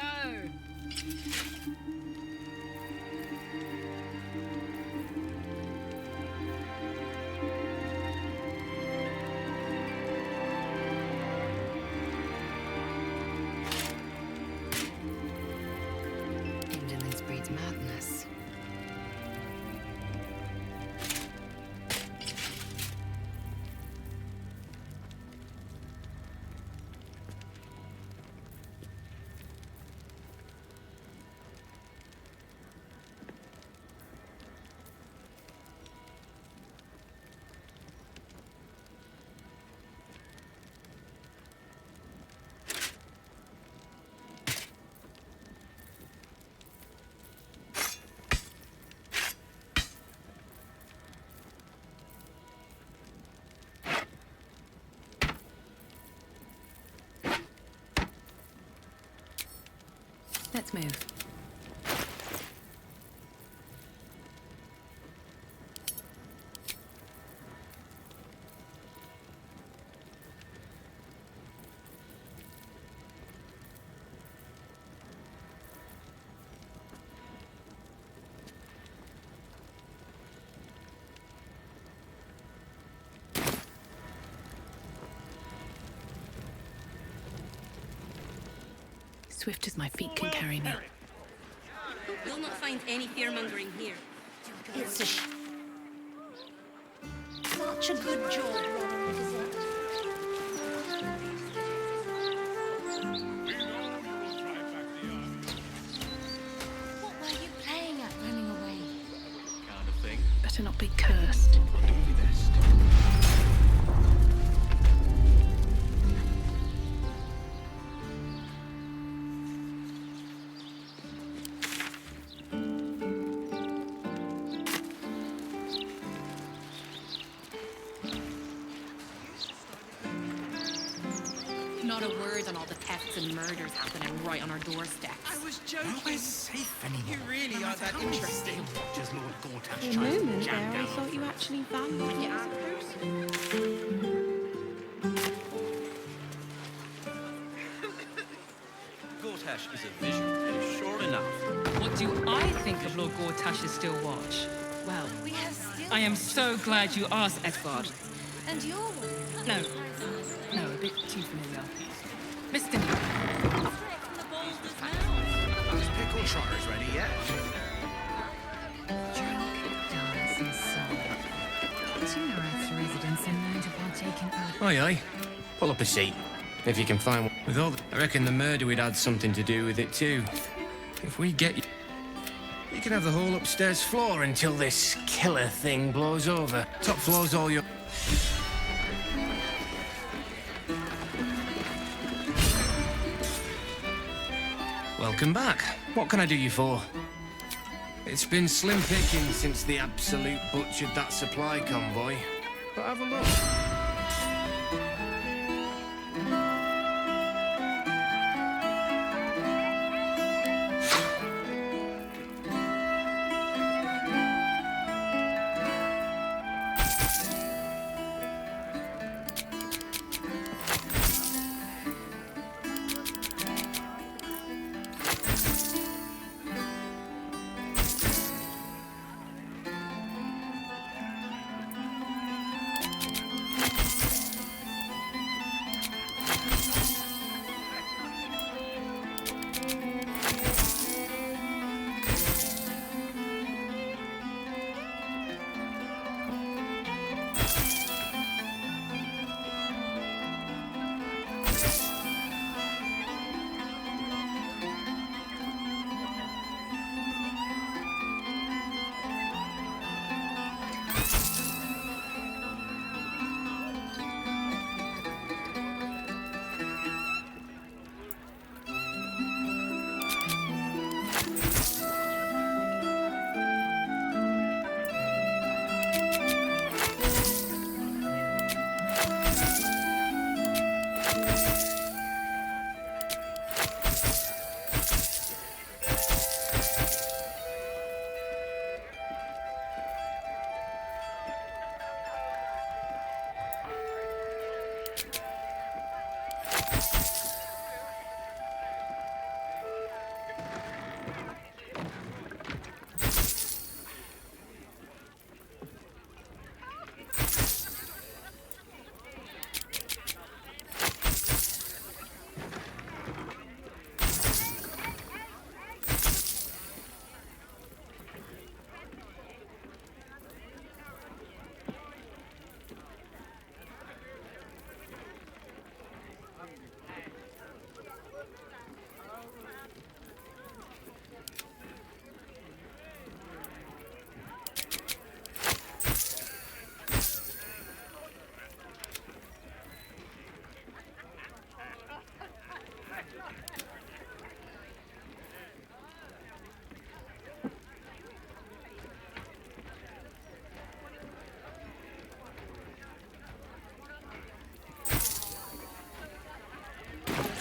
Indolence breeds madness. Let's move. Swift as my feet can carry me. You'll not find any fear-mongering here. It's such a good job running the gazette. What were you playing at running away? Kind of thing. Better not be cursed. I'll do my best. Not a word on all the thefts and murders happening right on our doorsteps. was joking. Nowhere's safe anymore. You really are that interesting. Just Lord Gortash For a trying to moment jam there, I down thought you actually valued me as a person. Gortash is a vision, sure enough. What do I think of Lord Gortash's still watch? Well, I am so glad you asked, Edvard. And you're No, a bit too familiar. Mr. Is pickle trotters ready yet? Dance and song. Do you know Earth's residents are known to partake in both? Aye, aye. Pull up a seat, if you can find one. With all I reckon the murder would had something to do with it too. If we get you... You can have the whole upstairs floor until this killer thing blows over. Top floor's all your... Welcome back. What can I do you for? It's been slim picking since the Absolute butchered that supply convoy. But have a look.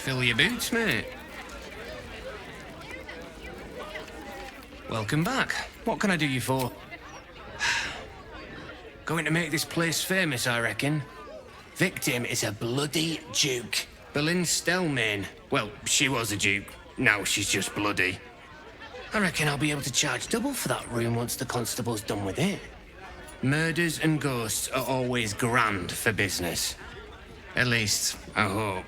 Fill your boots, mate. Welcome back. What can I do you for? Going to make this place famous, I reckon. Victim is a bloody duke. Boleyn Stelmane. Well, she was a duke. Now she's just bloody. I reckon I'll be able to charge double for that room once the constable's done with it. Murders and ghosts are always grand for business. At least, I hope.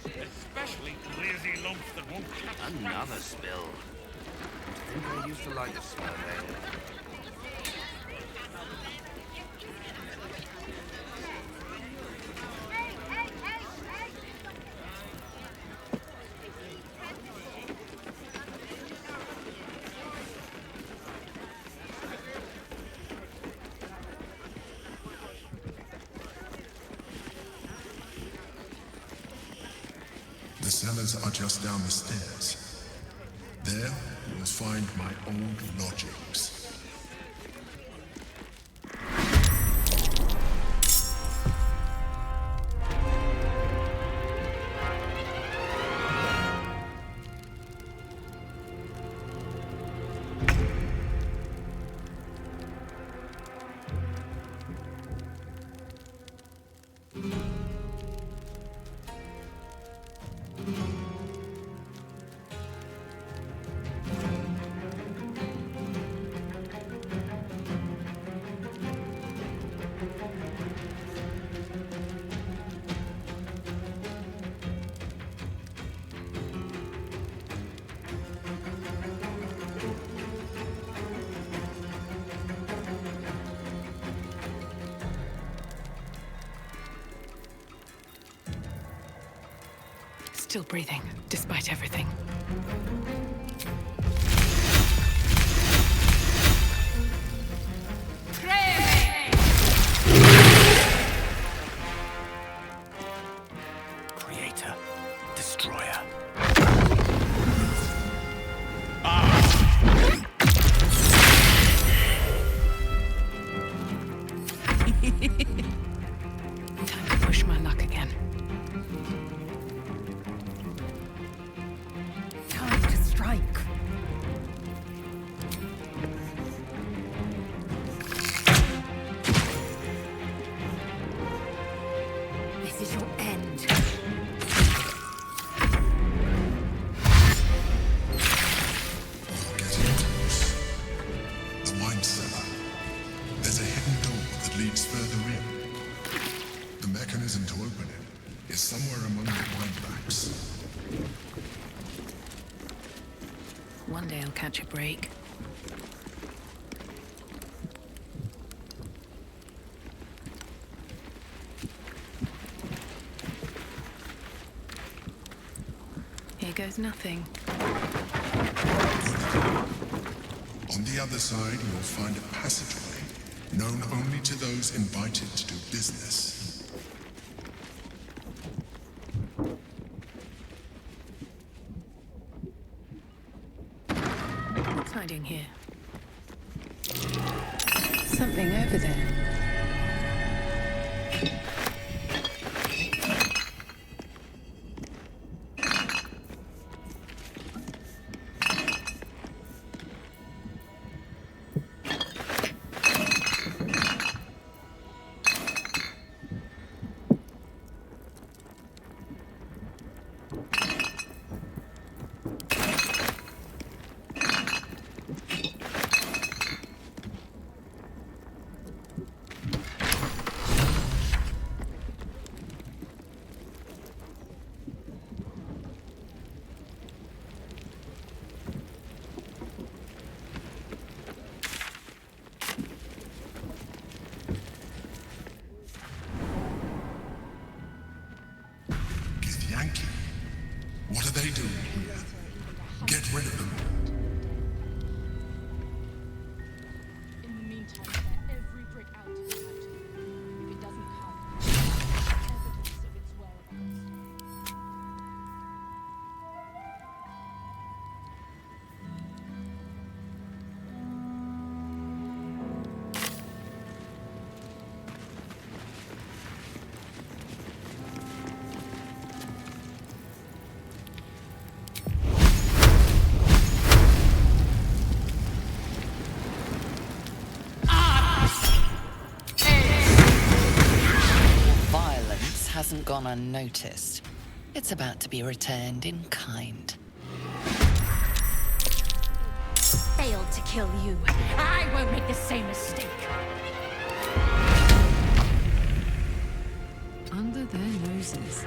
Especially lazy lumps that won't cut. Another spill. I think I used to like the smell of ale. cellars are just down the stairs. There, you'll find my old lodgings. Still breathing, despite everything. Creator, destroyer. Time to push my luck again. Time to strike. This is your end. The wine cellar. There's a hidden door that leads further in. The mechanism to open it is somewhere among the wine racks. One day I'll catch a break. Here goes nothing. On the other side, you'll find a passageway known only to those invited to do business. What's hiding here? Something over there. Yankee. What are they doing here? Get rid of them. In the meantime, get every brick out if you have to. If it doesn't come, evidence of its whereabouts. Violence hasn't gone unnoticed. It's about to be returned in kind. Failed to kill you. I won't make the same mistake. Under their noses.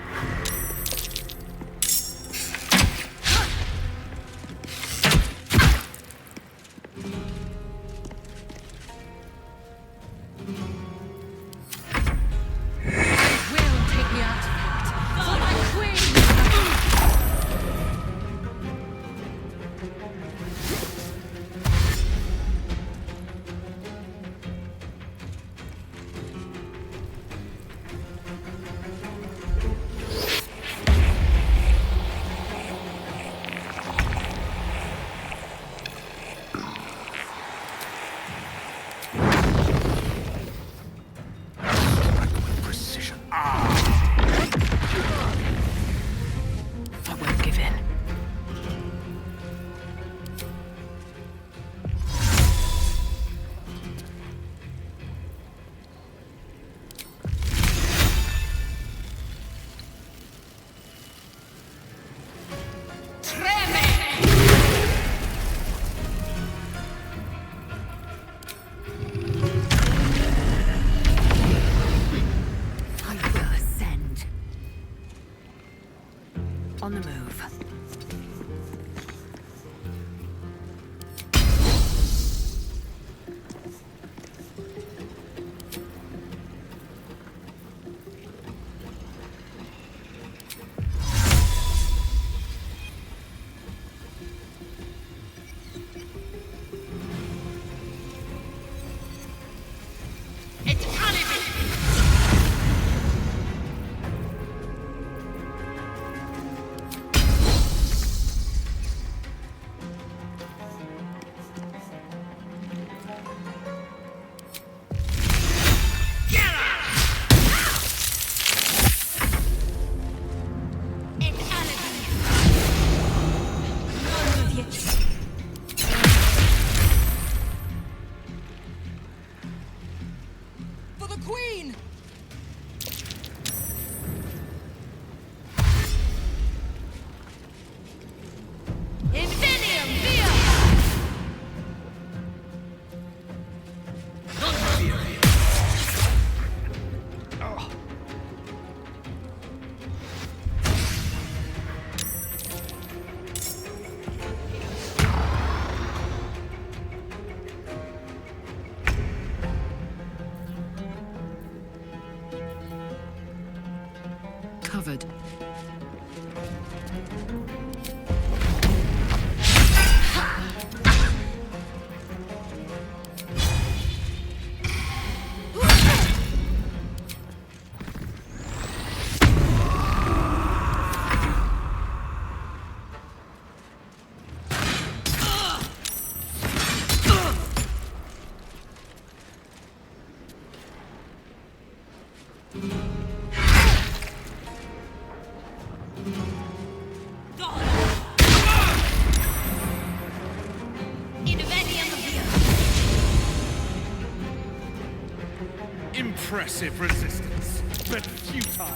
Impressive resistance, but futile.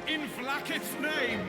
In Vlaakith's name!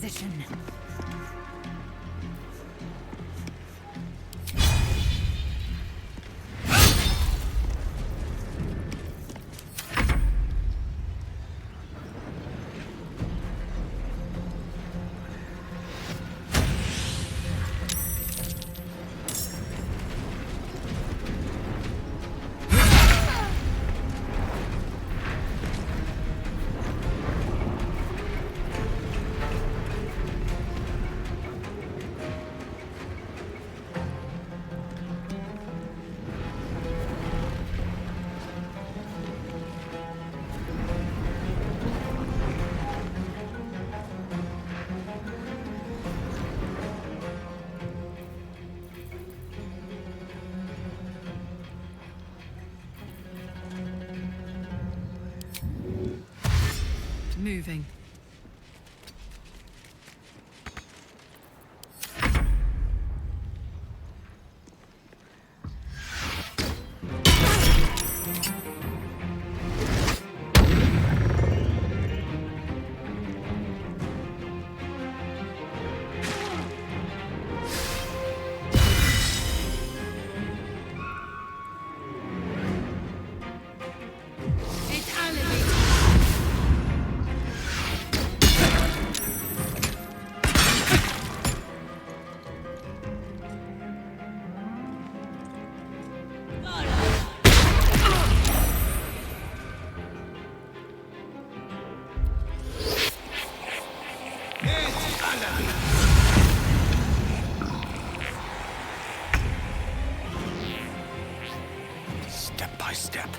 position. Moving. Step by step.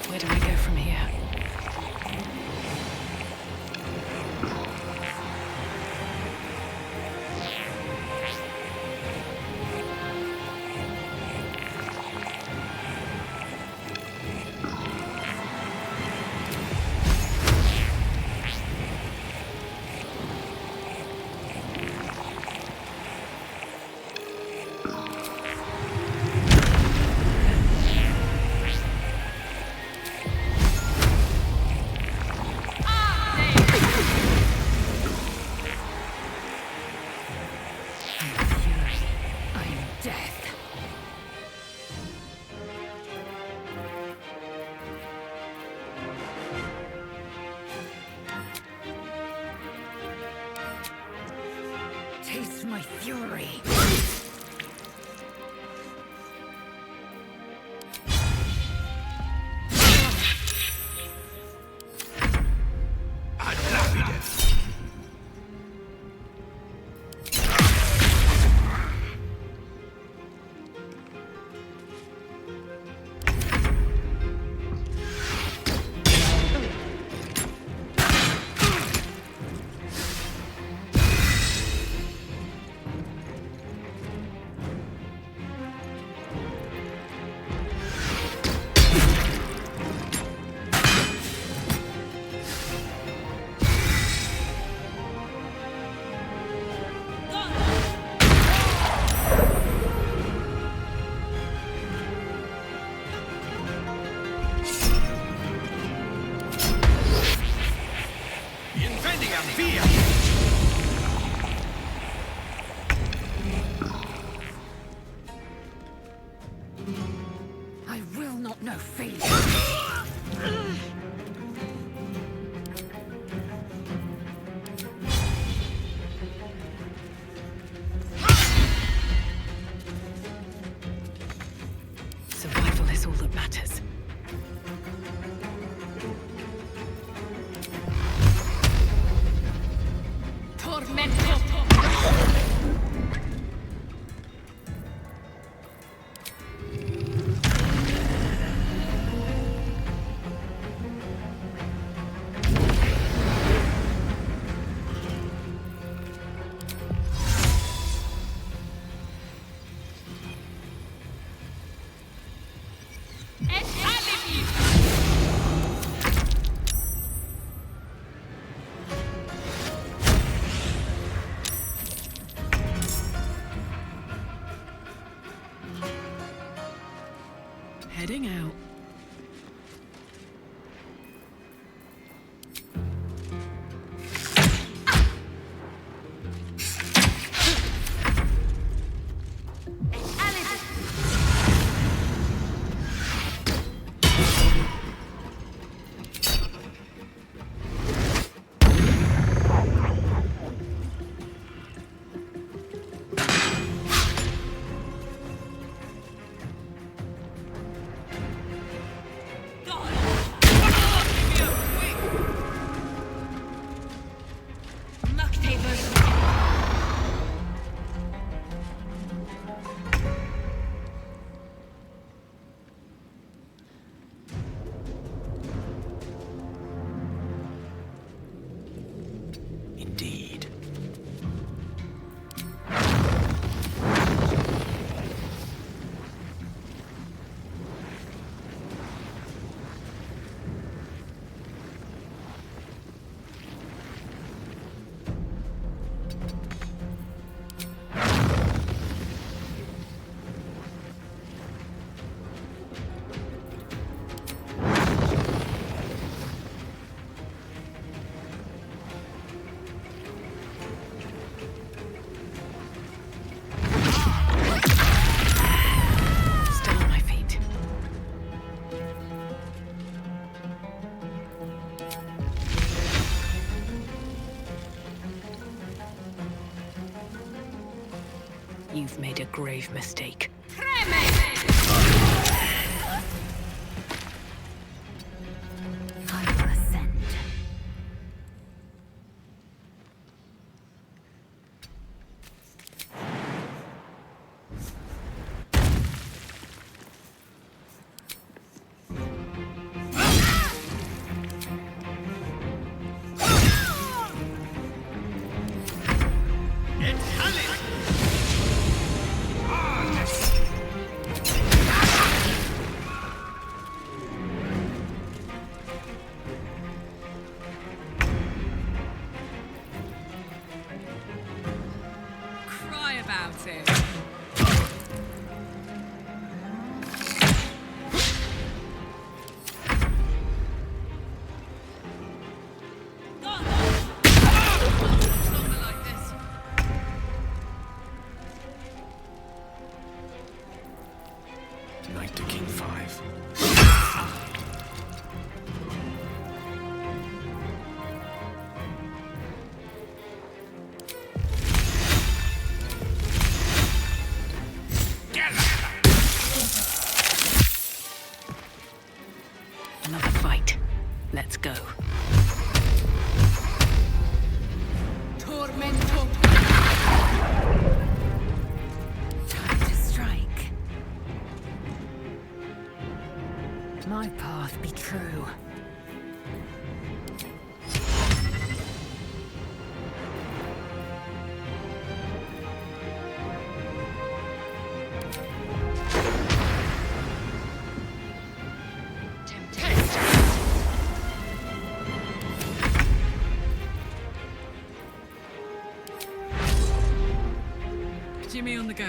Where do I go from here? Taste my fury. I will not know fear. Survival is all that matters. You've made a grave mistake. I will ascend. Cry about it. Knight to King 5. Another fight. Let's go. Tormento. Time to strike. My path be true. Jimmy on the go.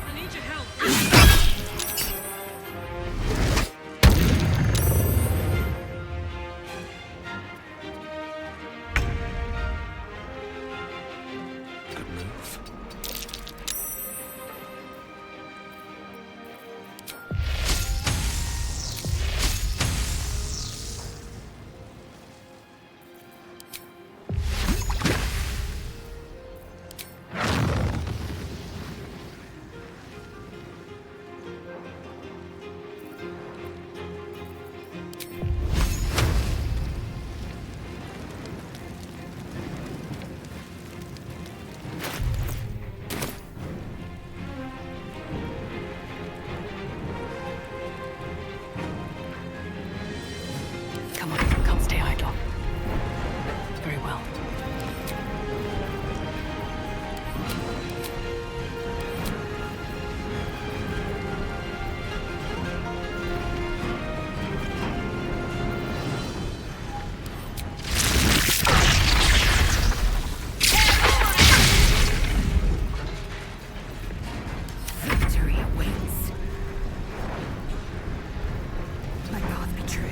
I need your help. Good move. Come on, can't stay idle. Very well. Victory awaits. My path be true.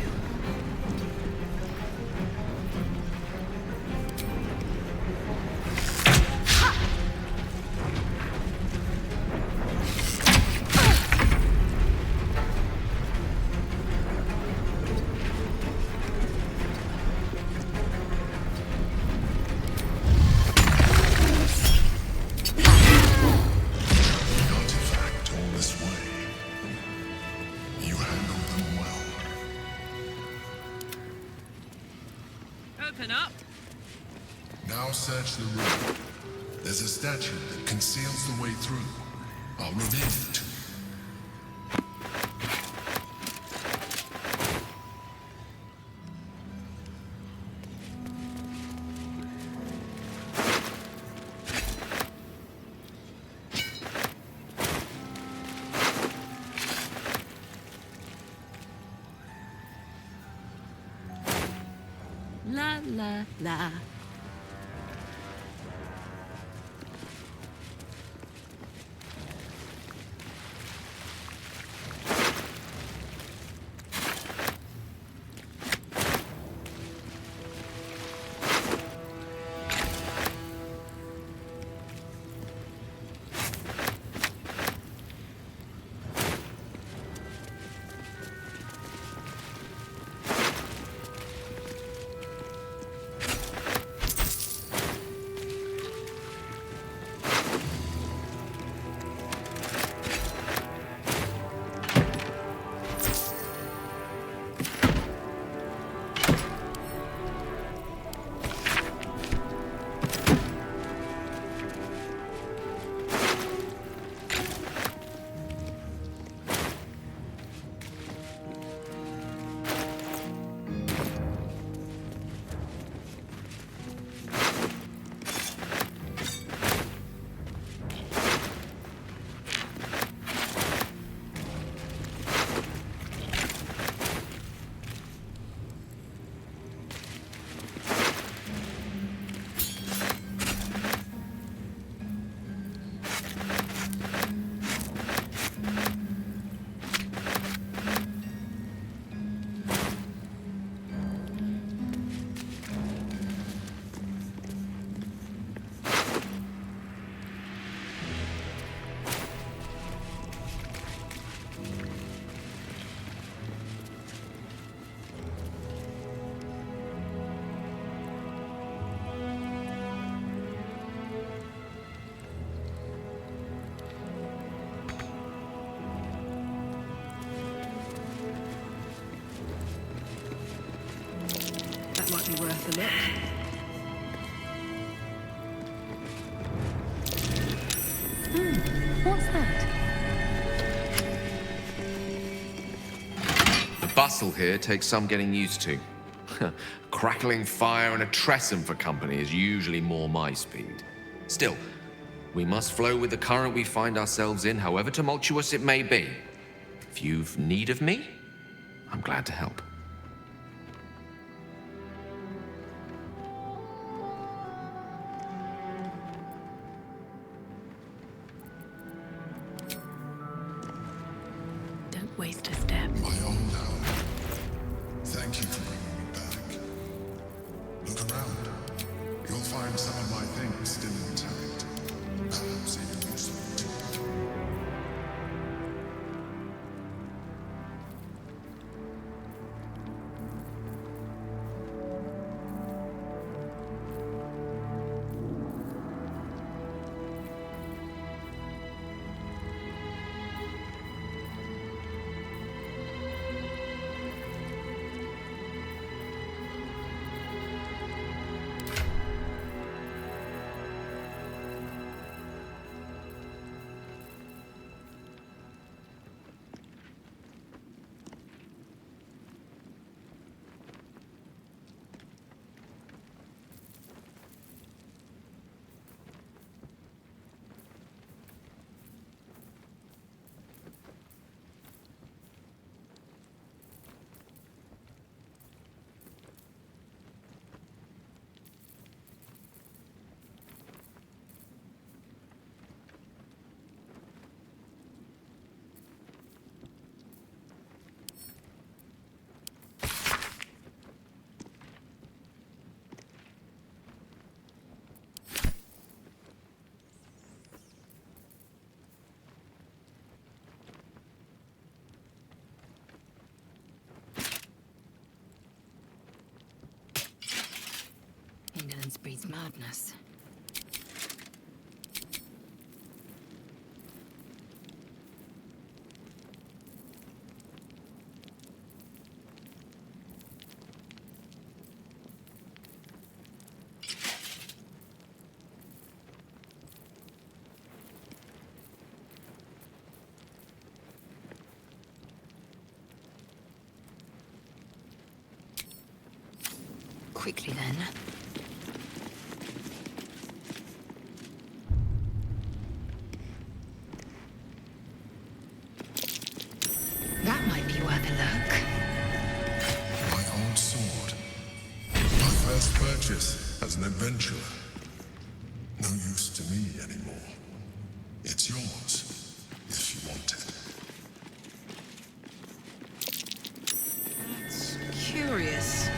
The artifact all this way. You handled them well. Open up. Now search the room. There's a statue that conceals the way through. I'll reveal it to you. La la la. That might be worth a look. What's that? The bustle here takes some getting used to. Crackling fire and a tresson for company is usually more my speed. Still, we must flow with the current we find ourselves in, however tumultuous it may be. If you've need of me, I'm glad to help. Don't waste a step. My own now. Thank you for bringing me back. Look around. You'll find some of my things still intact. Perhaps even useful too. Indolence breeds madness. Quickly then. That might be worth a look. My old sword. My first purchase as an adventurer. No use to me anymore. It's yours, if you want it. That's curious.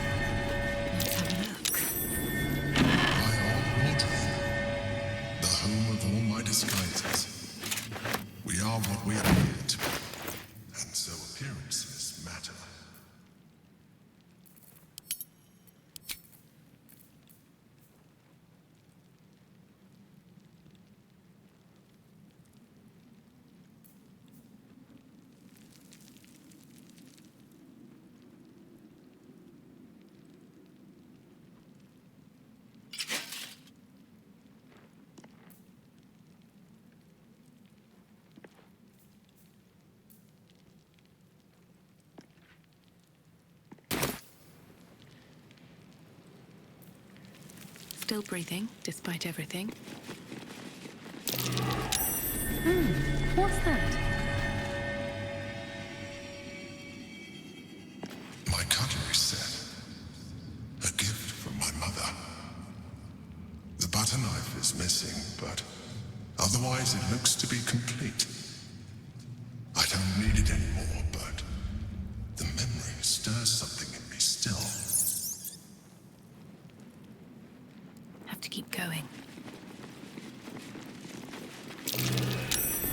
Let's have a look. My old wardrobe. The home of all my disguises. We are what we appear to be. And so appearances matter. Still breathing, despite everything. What's that? My cutlery set. A gift from my mother. The butter knife is missing, but otherwise it looks to be complete. I don't need it anymore, but the memory stirs something in me still. Have to keep going.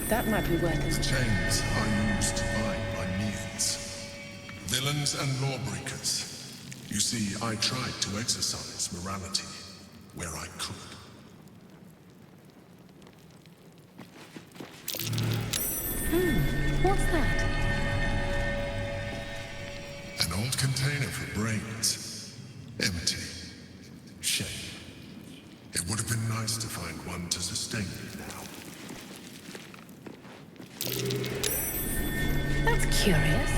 That might be worth The it. chains I used to bind my meals. Villains and lawbreakers. You see, I tried to exercise morality where I could. What's that? An old container for brains. Empty. Shame. It would have been nice to find one to sustain me now. That's curious.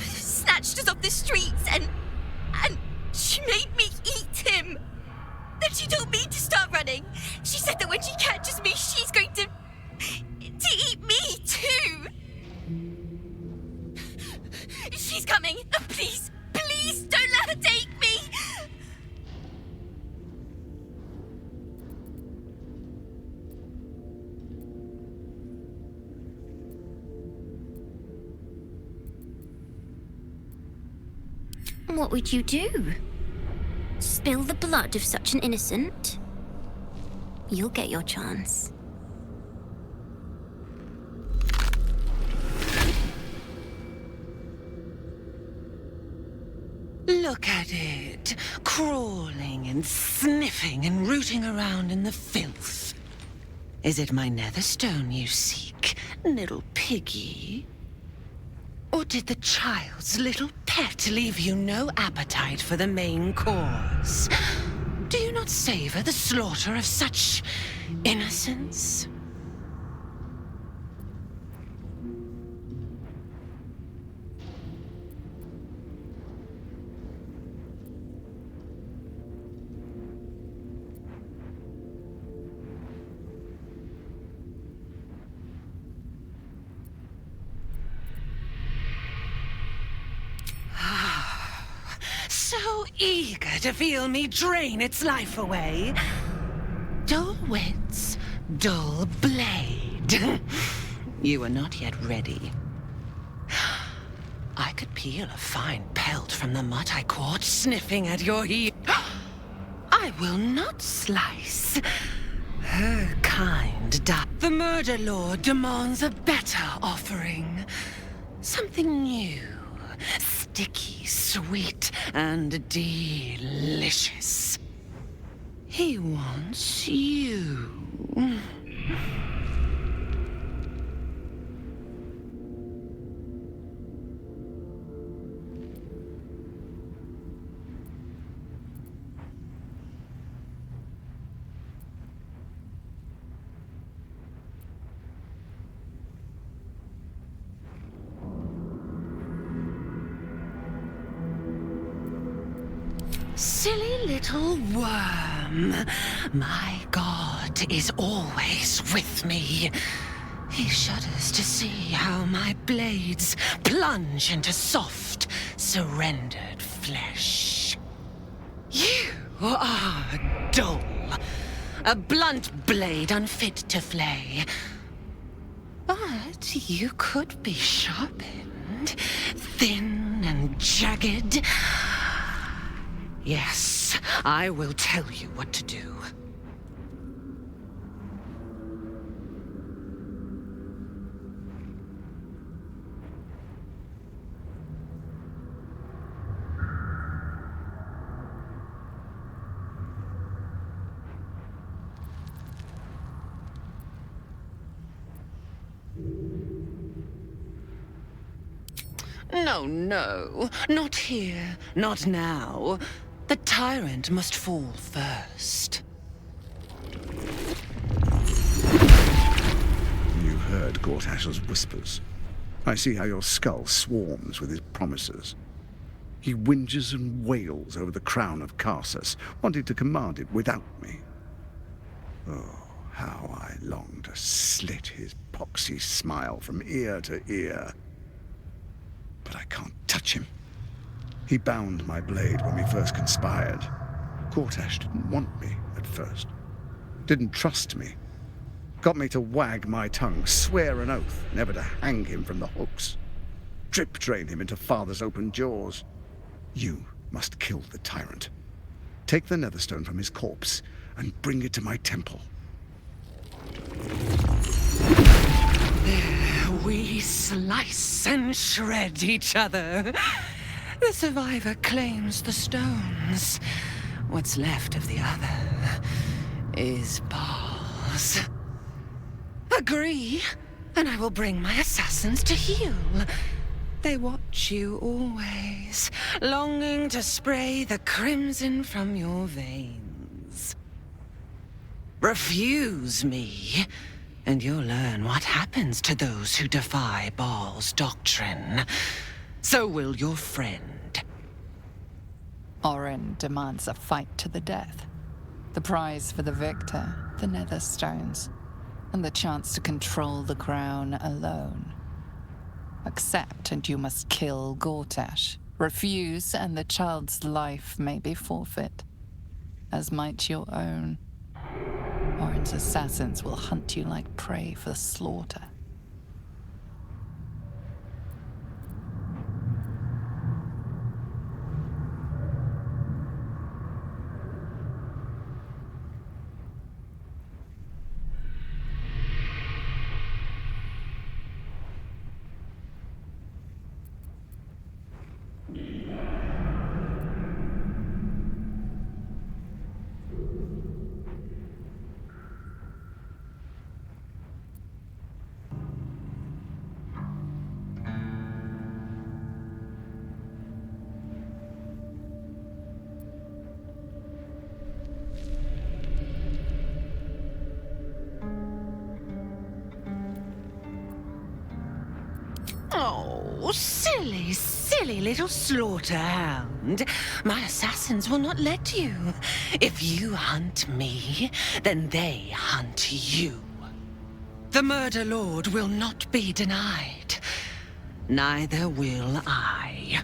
Snatched us off the streets and she made me eat him. Then she told me to start running. She said that when she catches me, she's going to eat me too. She's coming. Please, please don't let her take me. What would you do? Spill the blood of such an innocent? You'll get your chance. Look at it, crawling and sniffing and rooting around in the filth. Is it my netherstone you seek, little piggy? Or did the child's little pet leave you no appetite for the main course? Do you not savor the slaughter of such innocence? So eager to feel me drain its life away. Dull wits, dull blade. You are not yet ready. I could peel a fine pelt from the mutt I caught sniffing at your heel. I will not slice. Her kind die. The murder lord demands a better offering. Something new. Sticky, sweet, and delicious. He wants you. Silly little worm. My God is always with me. He shudders to see how my blades plunge into soft, surrendered flesh. You are dull. A blunt blade unfit to flay. But you could be sharpened, thin and jagged. Yes, I will tell you what to do. No, not here, not now. The tyrant must fall first. You heard Gortash's whispers. I see how your skull swarms with his promises. He whinges and wails over the crown of Karsus, wanting to command it without me. Oh, how I long to slit his poxy smile from ear to ear. But I can't touch him. He bound my blade when we first conspired. Gortash didn't want me at first. Didn't trust me. Got me to wag my tongue, swear an oath never to hang him from the hooks. Drip drain him into father's open jaws. You must kill the tyrant. Take the netherstone from his corpse and bring it to my temple. There we slice and shred each other. The survivor claims the stones. What's left of the other is bars. Agree, and I will bring my assassins to heal. They watch you always, longing to spray the crimson from your veins. Refuse me, and you'll learn what happens to those who defy Baal's doctrine. So will your friend. Orin demands a fight to the death. The prize for the victor, the Netherstones, and the chance to control the crown alone. Accept and you must kill Gortash. Refuse and the child's life may be forfeit, as might your own. Orin's assassins will hunt you like prey for slaughter. Oh, silly, silly little slaughterhound. My assassins will not let you. If you hunt me, then they hunt you. The Murder Lord will not be denied. Neither will I.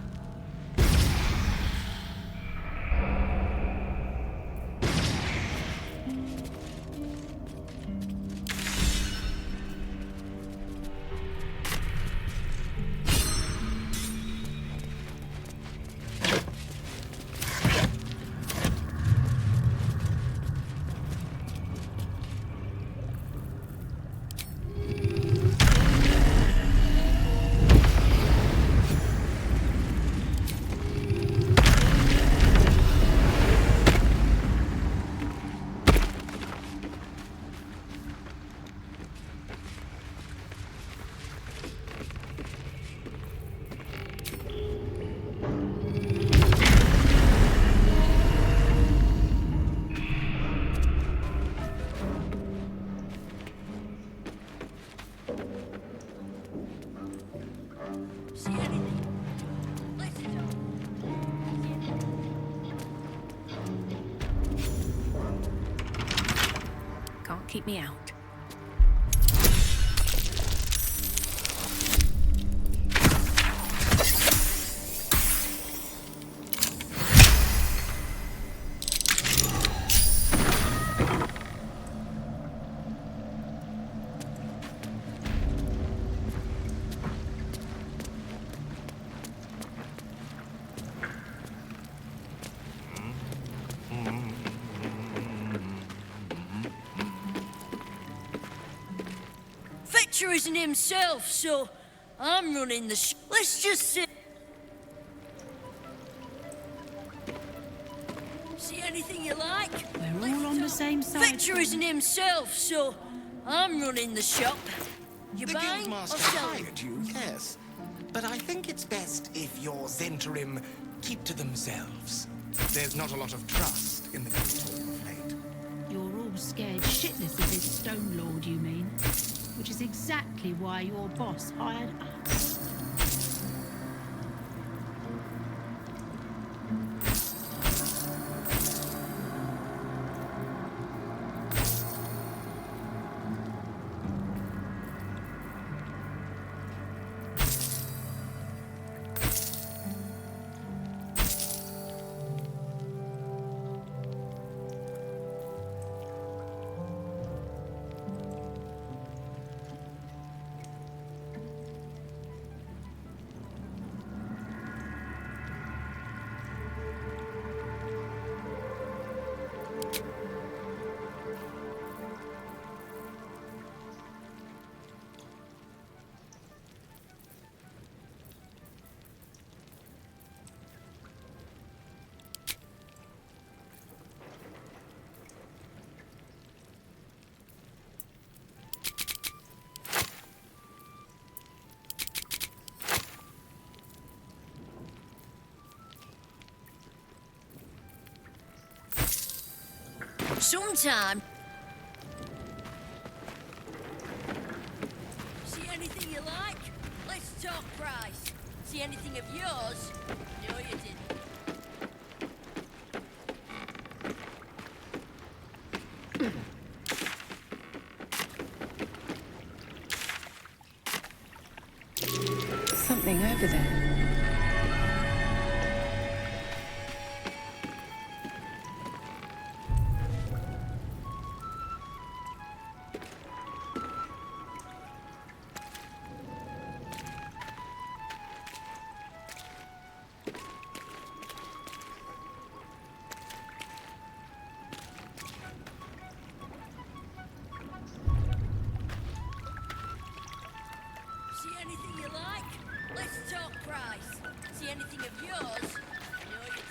keep me out. Victor isn't himself, so I'm running the Let's just sit. See anything you like? We're all on the same side. Victor isn't himself, so I'm running the shop. You The buying or Guildmaster selling? hired you, yes. But I think it's best if your Zentrim keep to themselves. There's not a lot of trust in the Guildhall of late. You're all scared shitless of this Stone Lord, you mean? Which is exactly why your boss hired us. Sometime. See anything you like? Let's talk price. See anything of yours? No, you didn't. Something over there. See anything you like? Let's talk price. See anything of yours? No, you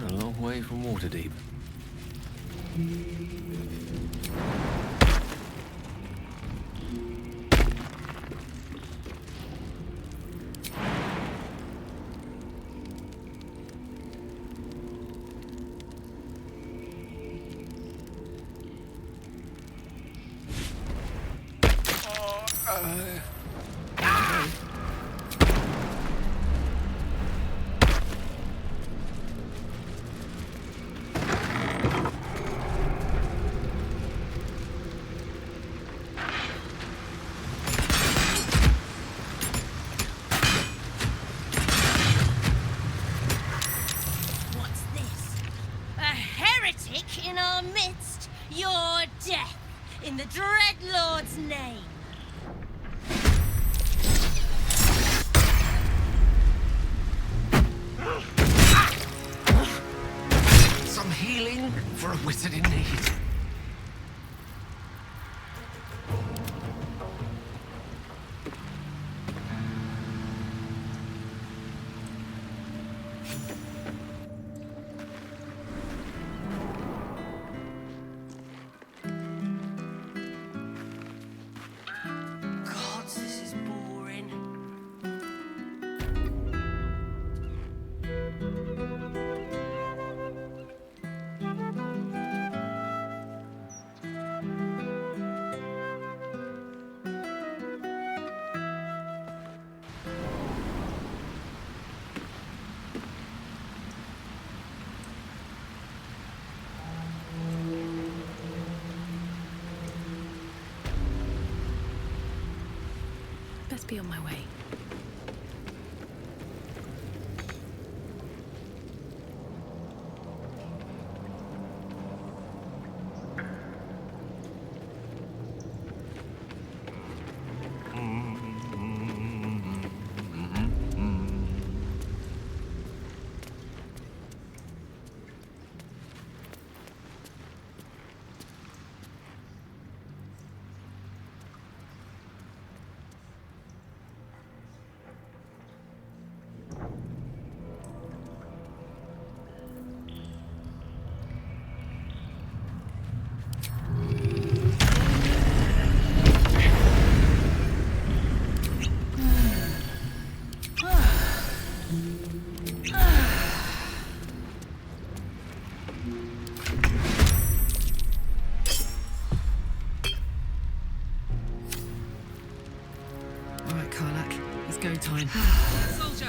A long way from Waterdeep. What's this? A heretic in our midst? Your death, in the Dreadlord's name. Some healing for a wizard in need. God, this is boring. Best be on my way. All right, Karlak, it's go time. Soldier,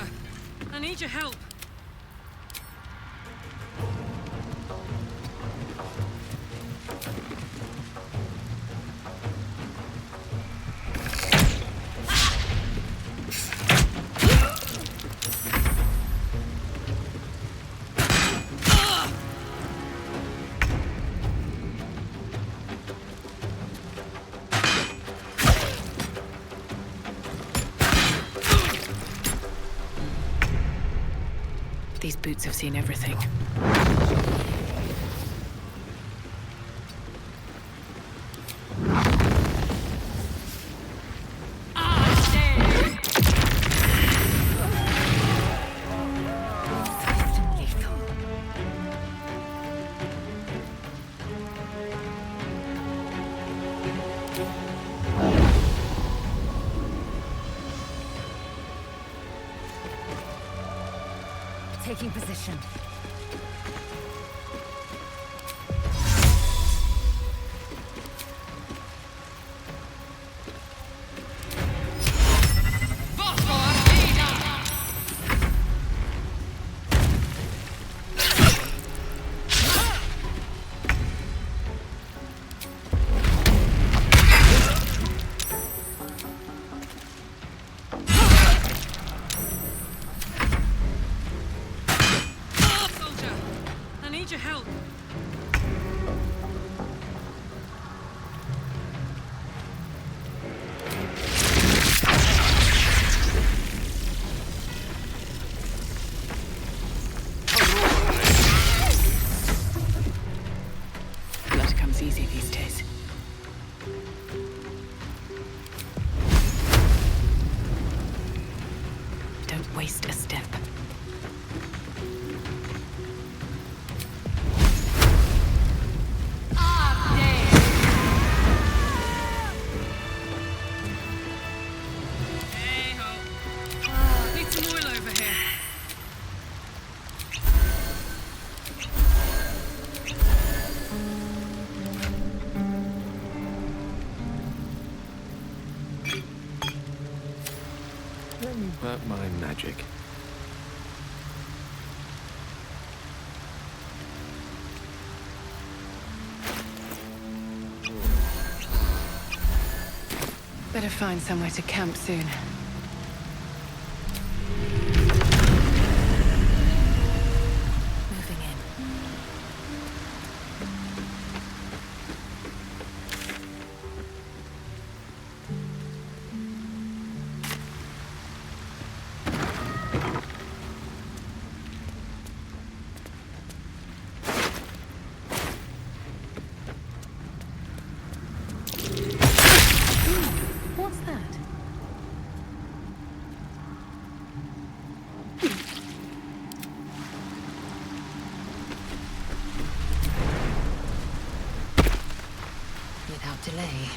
I need your help. These boots have seen everything. Taking position. Easy these days. Don't waste a step. Need some oil over here. but my magic. Better find somewhere to camp soon. Moving in. What's that? Without delay.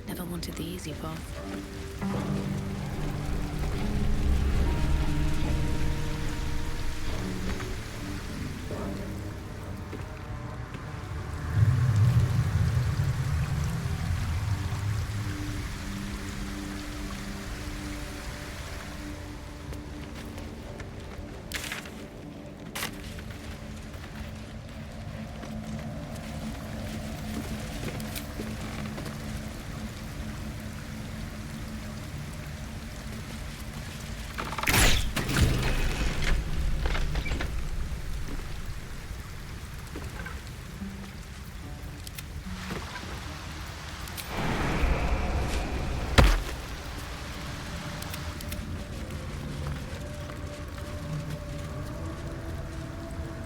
Never wanted the easy path.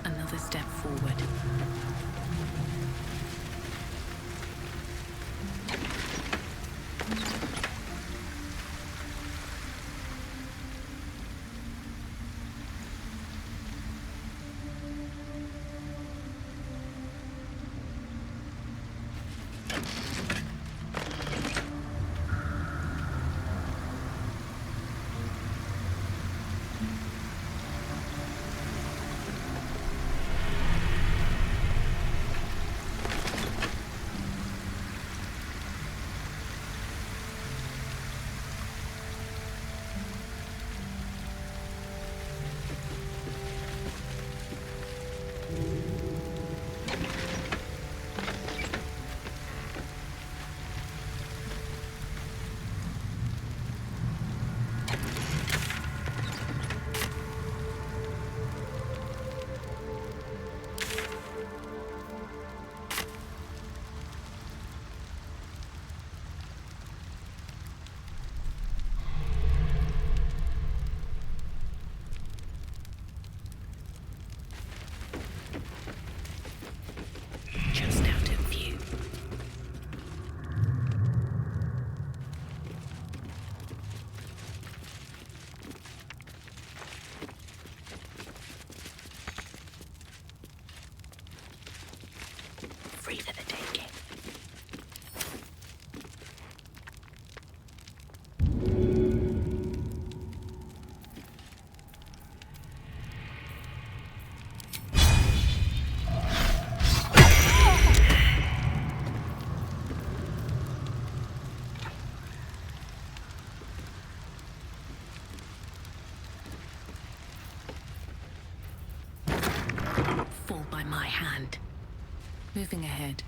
Another step forward. Just out of view. Free for the taking. Fall by my hand. Moving ahead.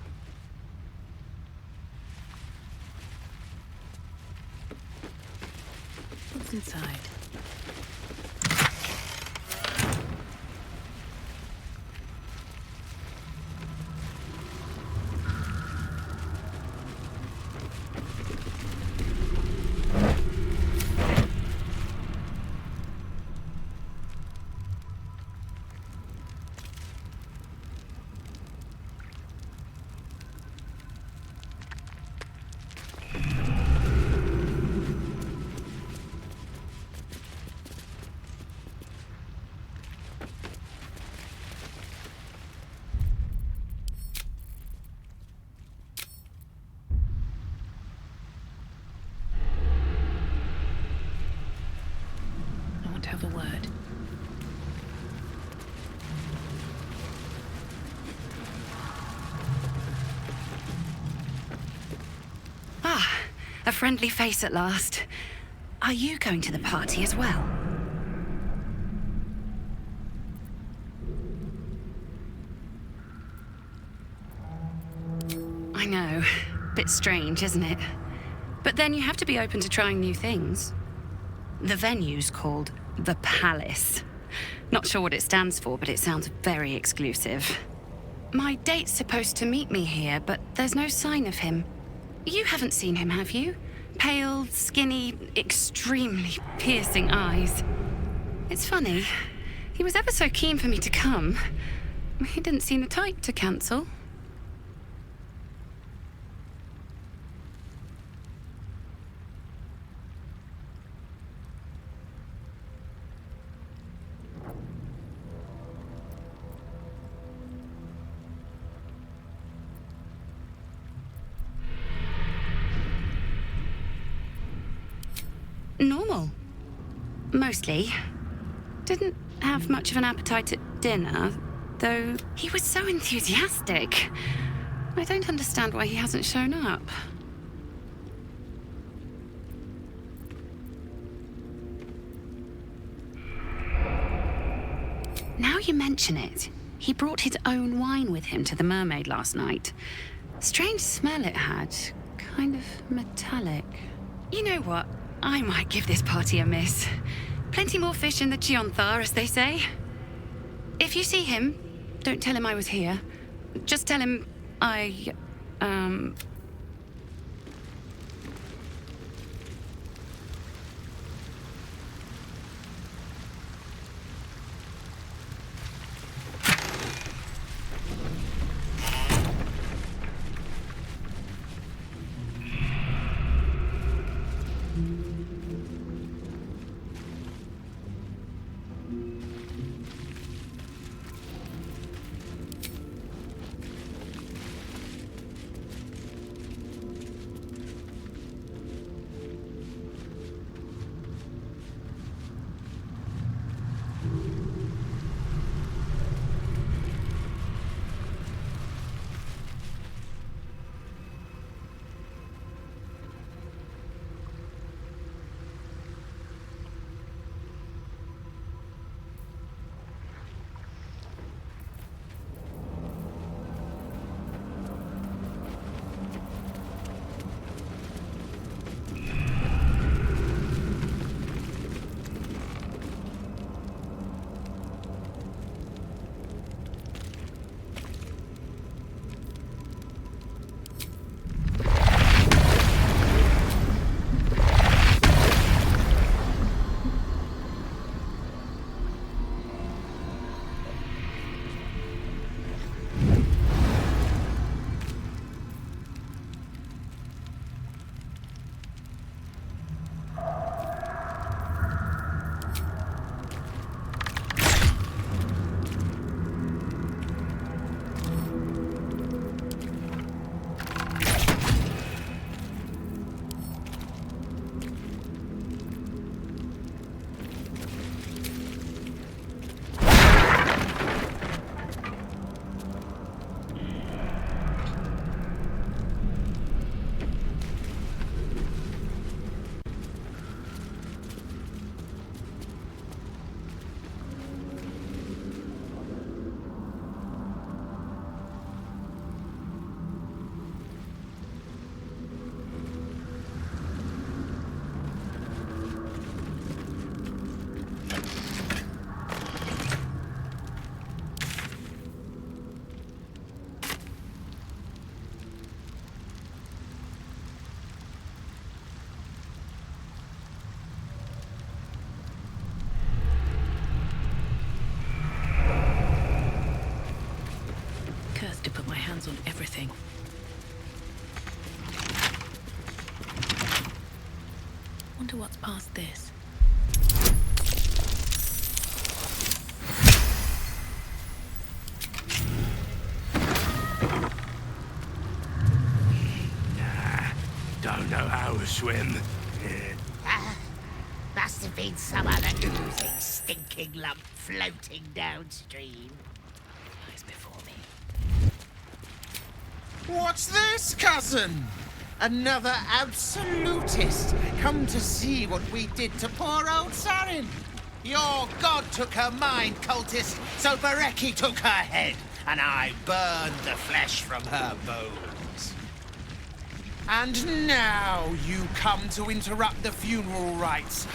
What's inside? have a word. Ah, a friendly face at last. Are you going to the party as well? I know. Bit strange, isn't it? But then you have to be open to trying new things. The venue's called The Palace. Not sure what it stands for, but it sounds very exclusive. My date's supposed to meet me here, but there's no sign of him. You haven't seen him, have you? Pale, skinny, extremely piercing eyes. It's funny. He was ever so keen for me to come. He didn't seem the type to cancel. Normal. Mostly. Didn't have much of an appetite at dinner, though he was so enthusiastic. I don't understand why he hasn't shown up. Now you mention it, he brought his own wine with him to the Mermaid last night. Strange smell it had. Kind of metallic. You know what? I might give this party a miss. Plenty more fish in the Chionthar, as they say. If you see him, don't tell him I was here. Just tell him To put my hands on everything. Wonder what's past this. Nah, don't know how to swim. That's have been some other oozing, stinking lump floating downstream. Lies before me. What's this, cousin? Another absolutist come to see what we did to poor old Sarin. Your god took her mind, cultist, so Bereki took her head, and I burned the flesh from her bones. And now you come to interrupt the funeral rites.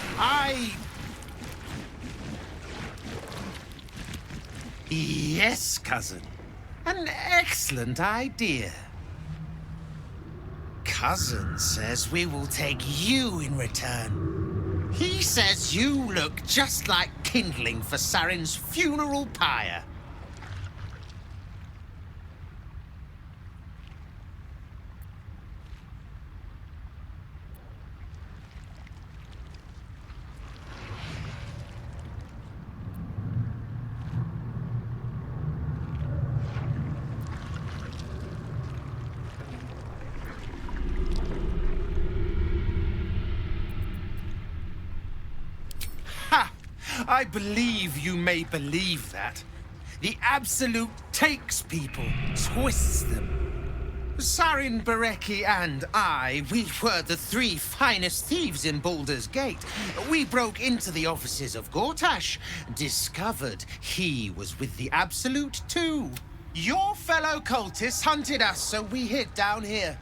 Yes, cousin. An excellent idea. Cousin says we will take you in return. He says you look just like kindling for Sarin's funeral pyre. Ha! I believe you may believe that. The Absolute takes people, twists them. Sarin, Bereki, and I, we were the three finest thieves in Baldur's Gate. We broke into the offices of Gortash, discovered he was with the Absolute too. Your fellow cultists hunted us, so we hid down here.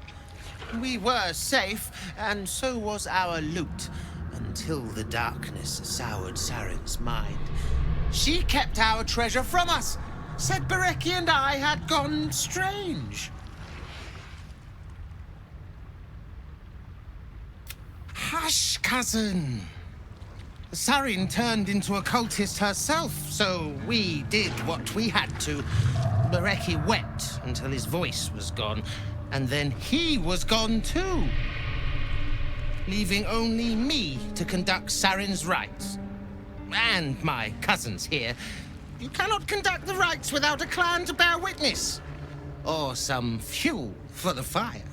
We were safe, and so was our loot. Until the darkness soured Sarin's mind. She kept our treasure from us, said Bereki and I had gone strange. Hush, cousin. Sarin turned into a cultist herself, so we did what we had to. Bereki wept until his voice was gone, and then he was gone too. Leaving only me to conduct Sarin's rites. And my cousins here. You cannot conduct the rites without a clan to bear witness. Or some fuel for the fire.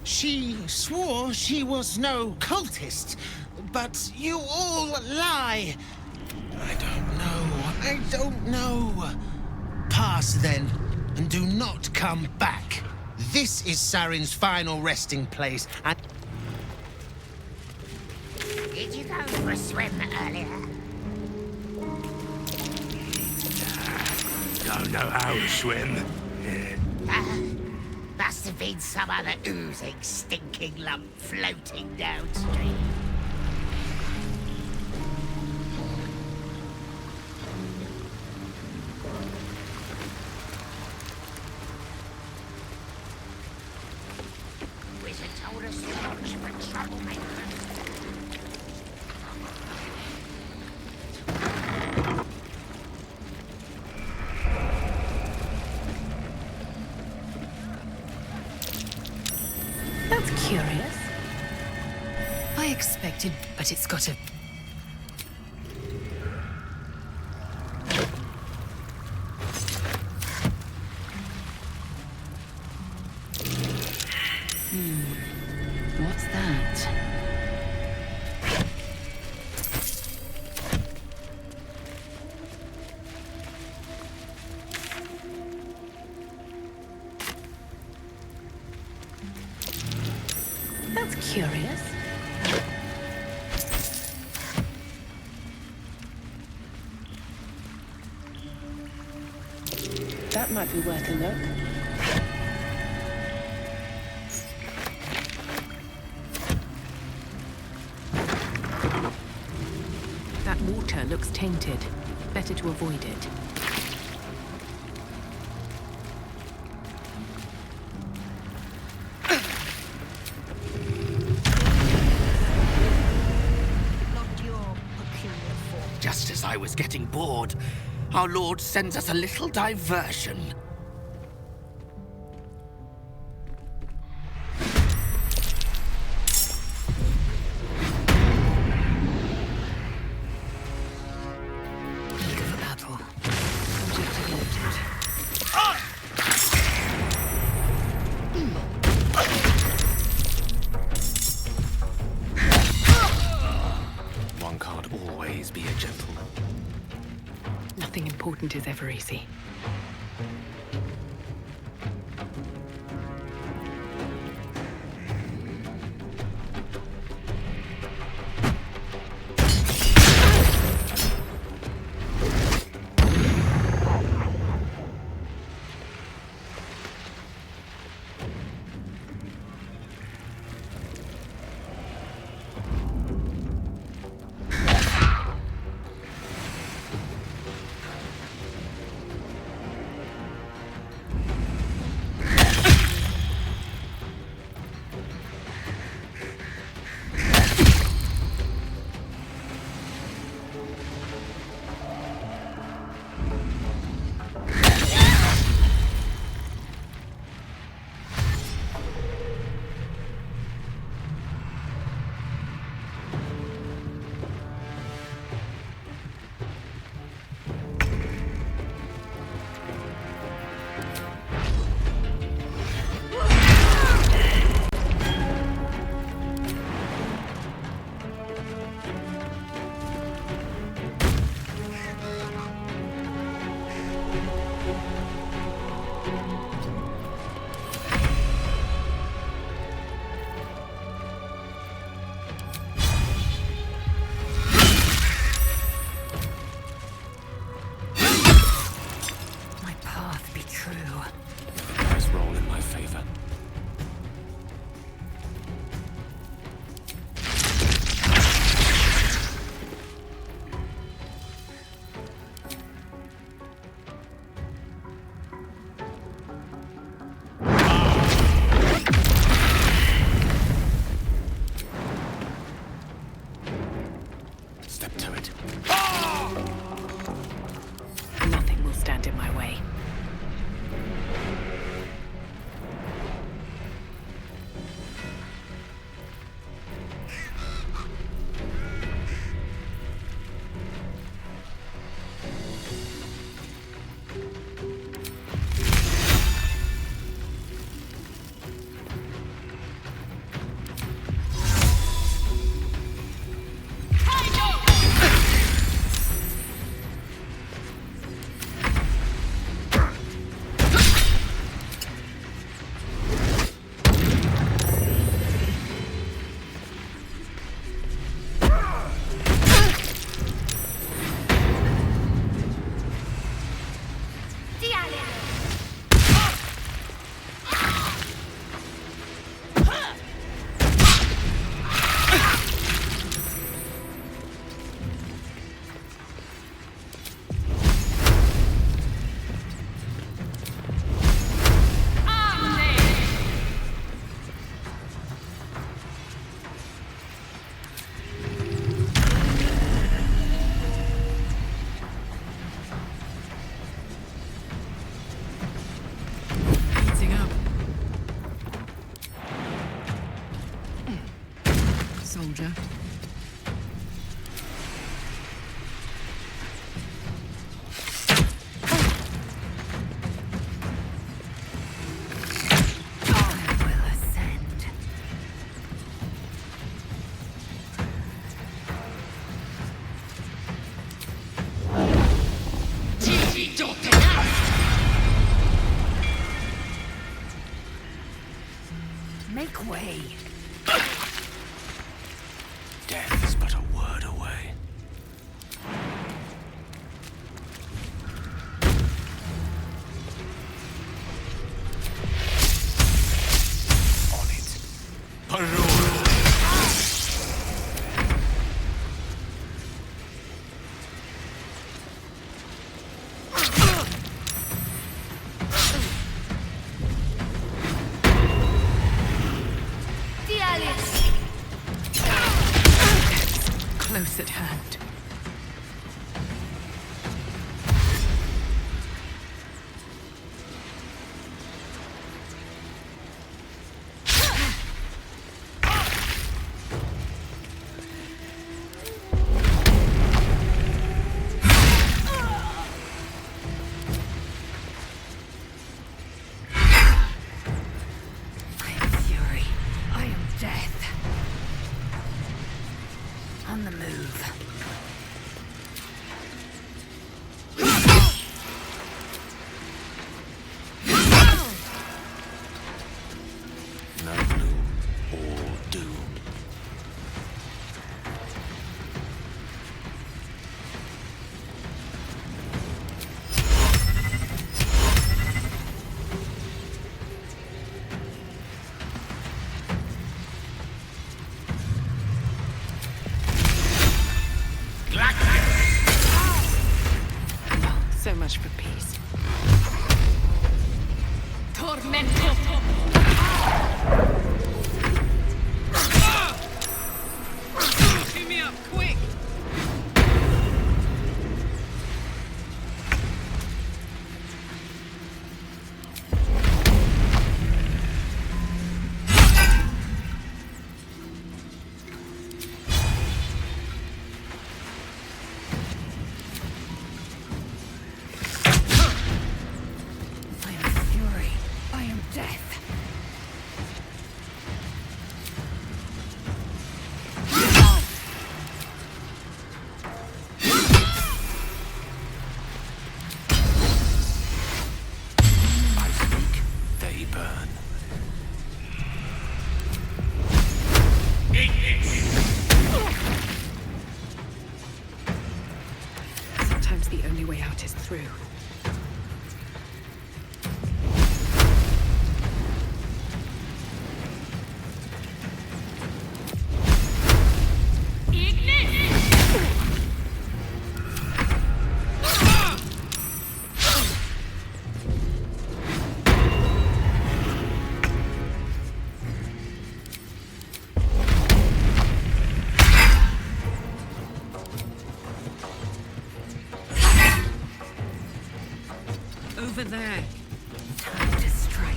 She swore she was no cultist, but you all lie. I don't know. Pass then, and do not come back. This is Sarin's final resting place, and... Did you go for a swim earlier? Don't know how to swim. Must have been some other oozing, stinking lump floating downstream. Wizard told us to watch for troublemakers. That's curious. I expected, but it's got a... What's that? That's curious. That might be worth a look. That water looks tainted. Better to avoid it. us getting bored, our Lord sends us a little diversion. Eager for battle. Objective noted. One can't always be a gentleman. Nothing important is ever easy. Nothing will stand in my way. Soldier. Make way. Death is but a word away. On it. So much for peace. Tormento! Give me up, quick! Sometimes the only way out is through. Over there. Time to strike.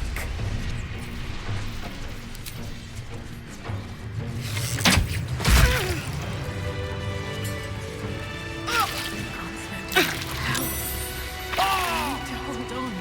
Hold on.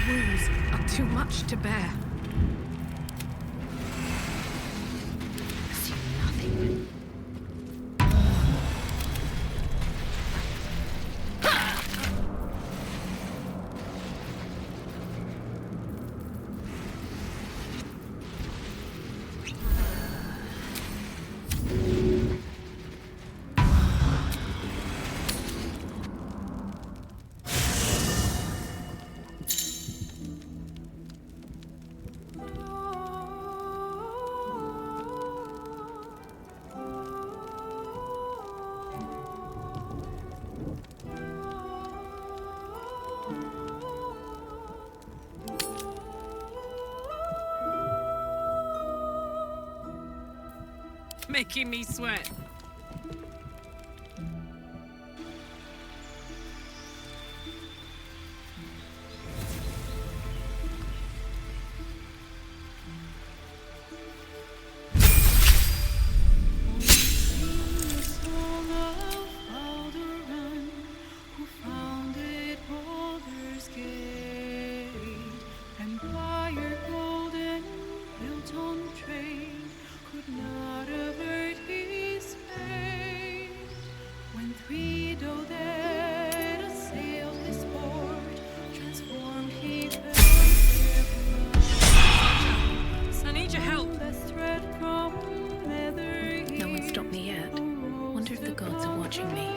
wounds are too much to bear. Assume nothing. Making me sweat. Who founded Baldur's Gate? Empire golden, built on trade, could not avert his fate. When three dead assailed his port, transformed he fell I need your help. No one stopped me yet. Wonder if the gods are watching me.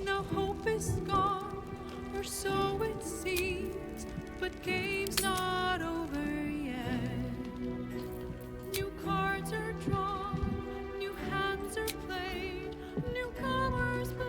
Now hope is gone, or so it seems, but game's not over yet. New cards are drawn, new hands are played, newcomers place.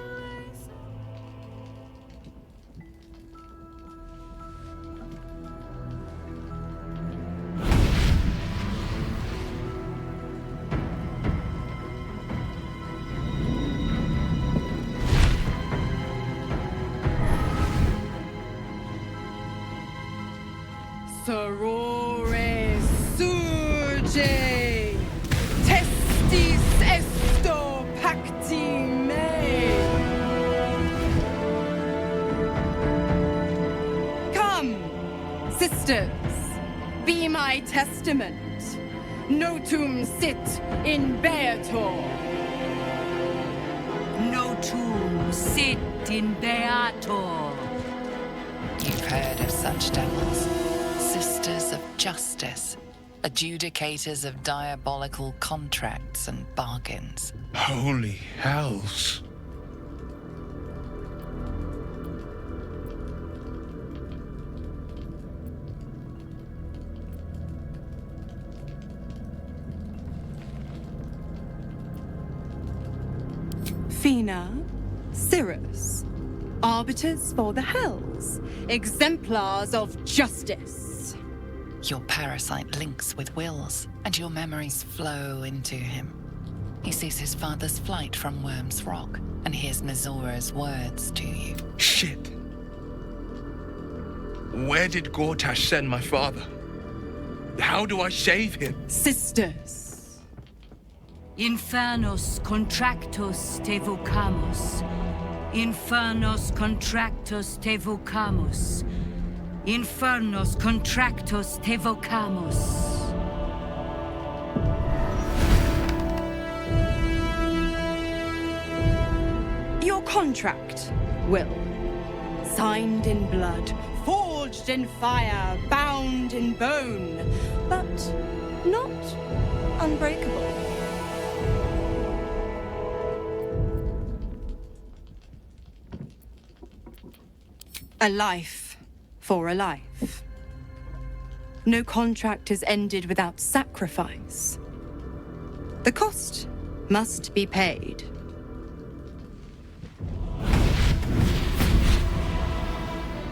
Sorore surge, testis esto pacti me. Come, sisters, be my testament. Notum sit in beator. Notum sit in beator. You've heard of such devils. Sisters of justice, adjudicators of diabolical contracts and bargains. Holy hells. Fina, Cirrus, arbiters for the hells, exemplars of justice. Your parasite links with Will's, and your memories flow into him. He sees his father's flight from Worm's Rock, and hears Mizora's words to you. Shit. Where did Gortash send my father? How do I save him? Sisters. Infernos contractos te vocamus. Infernos contractos te vocamus. Infernos contractos te vocamus. Your contract, Will. Signed in blood, forged in fire, bound in bone, but not unbreakable. A life for a life. No contract is ended without sacrifice. The cost must be paid.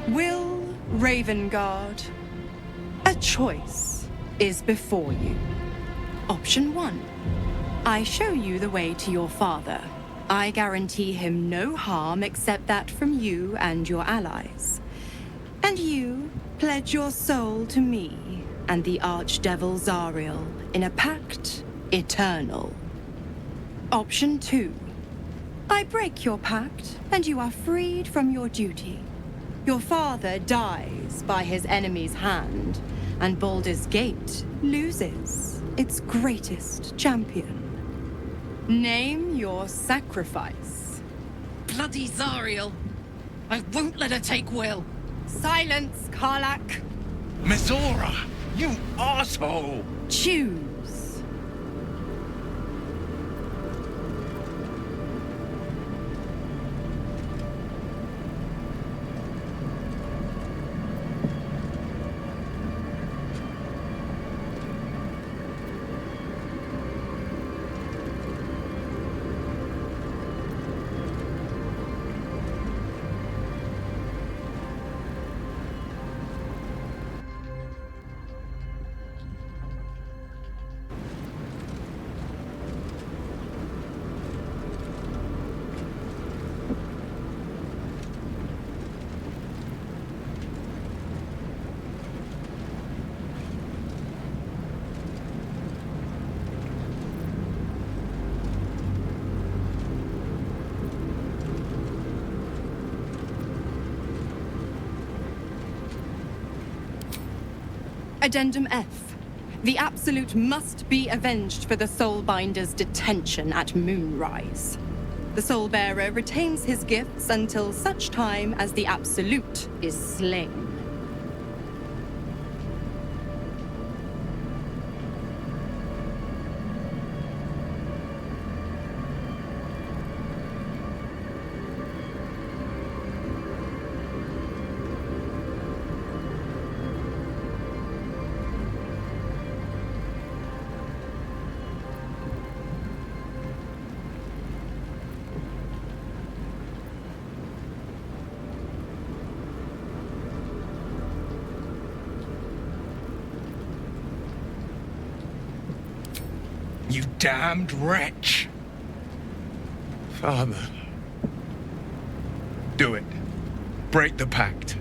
Will Ravengard, a choice is before you. Option 1. I show you the way to your father. I guarantee him no harm except that from you and your allies. And you pledge your soul to me and the Archdevil Zariel in a pact eternal. Option 2. I break your pact, and you are freed from your duty. Your father dies by his enemy's hand, and Baldur's Gate loses its greatest champion. Name your sacrifice. Bloody Zariel! I won't let her take Will. Silence, Karlak. Mizora, you arsehole! Choose. Addendum F. The Absolute must be avenged for the Soulbinder's detention at Moonrise. The Soulbearer retains his gifts until such time as the Absolute is slain. You damned wretch! Father. Do it. Break the pact.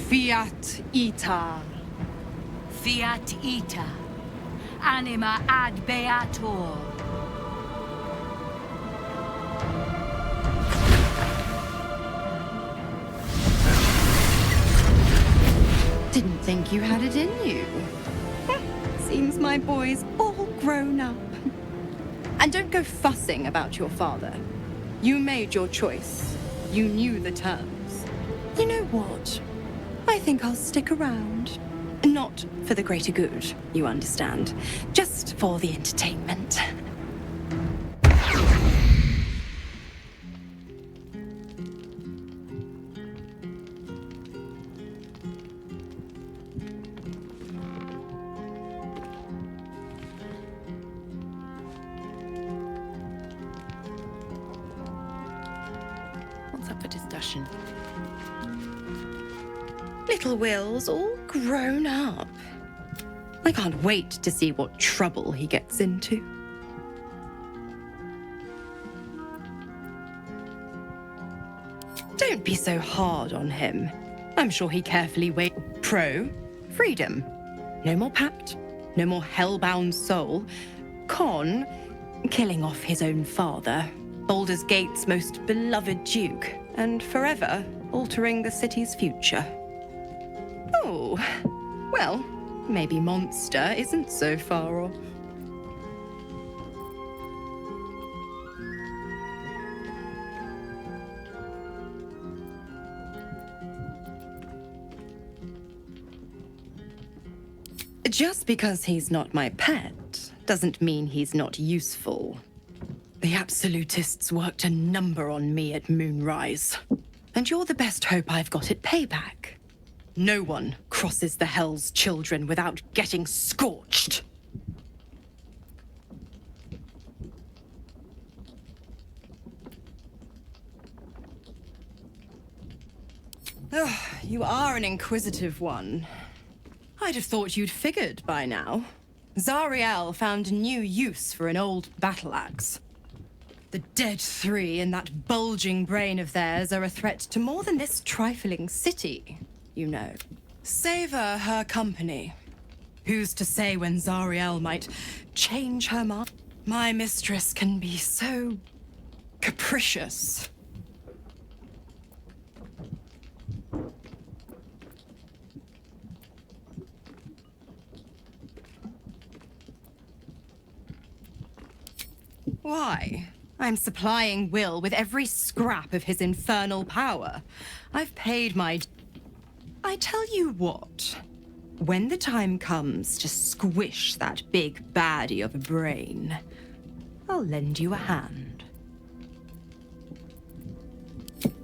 Fiat ita. Fiat ita. Anima ad beator. Didn't think you had it in you. Seems my boy's all grown up. And don't go fussing about your father. You made your choice. You knew the terms. You know what? I think I'll stick around. Not for the greater good, you understand. Just for the entertainment. What's up for discussion? Little Will's all grown up. I can't wait to see what trouble he gets into. Don't be so hard on him. I'm sure he carefully weighed pro, freedom. No more pact, no more hellbound soul. Con, killing off his own father, Baldur's Gate's most beloved duke, and forever altering the city's future. Oh, well, maybe Monster isn't so far off. Just because he's not my pet doesn't mean he's not useful. The Absolutists worked a number on me at Moonrise, and you're the best hope I've got at payback. No one crosses the Hell's Children without getting scorched. Ugh, you are an inquisitive one. I'd have thought you'd figured by now. Zariel found a new use for an old battle axe. The dead three in that bulging brain of theirs are a threat to more than this trifling city, you know. Savor her company. Who's to say when Zariel might change her mind? My mistress can be so capricious. Why? I'm supplying Will with every scrap of his infernal power. I've paid my... I tell you what. When the time comes to squish that big baddie of a brain, I'll lend you a hand.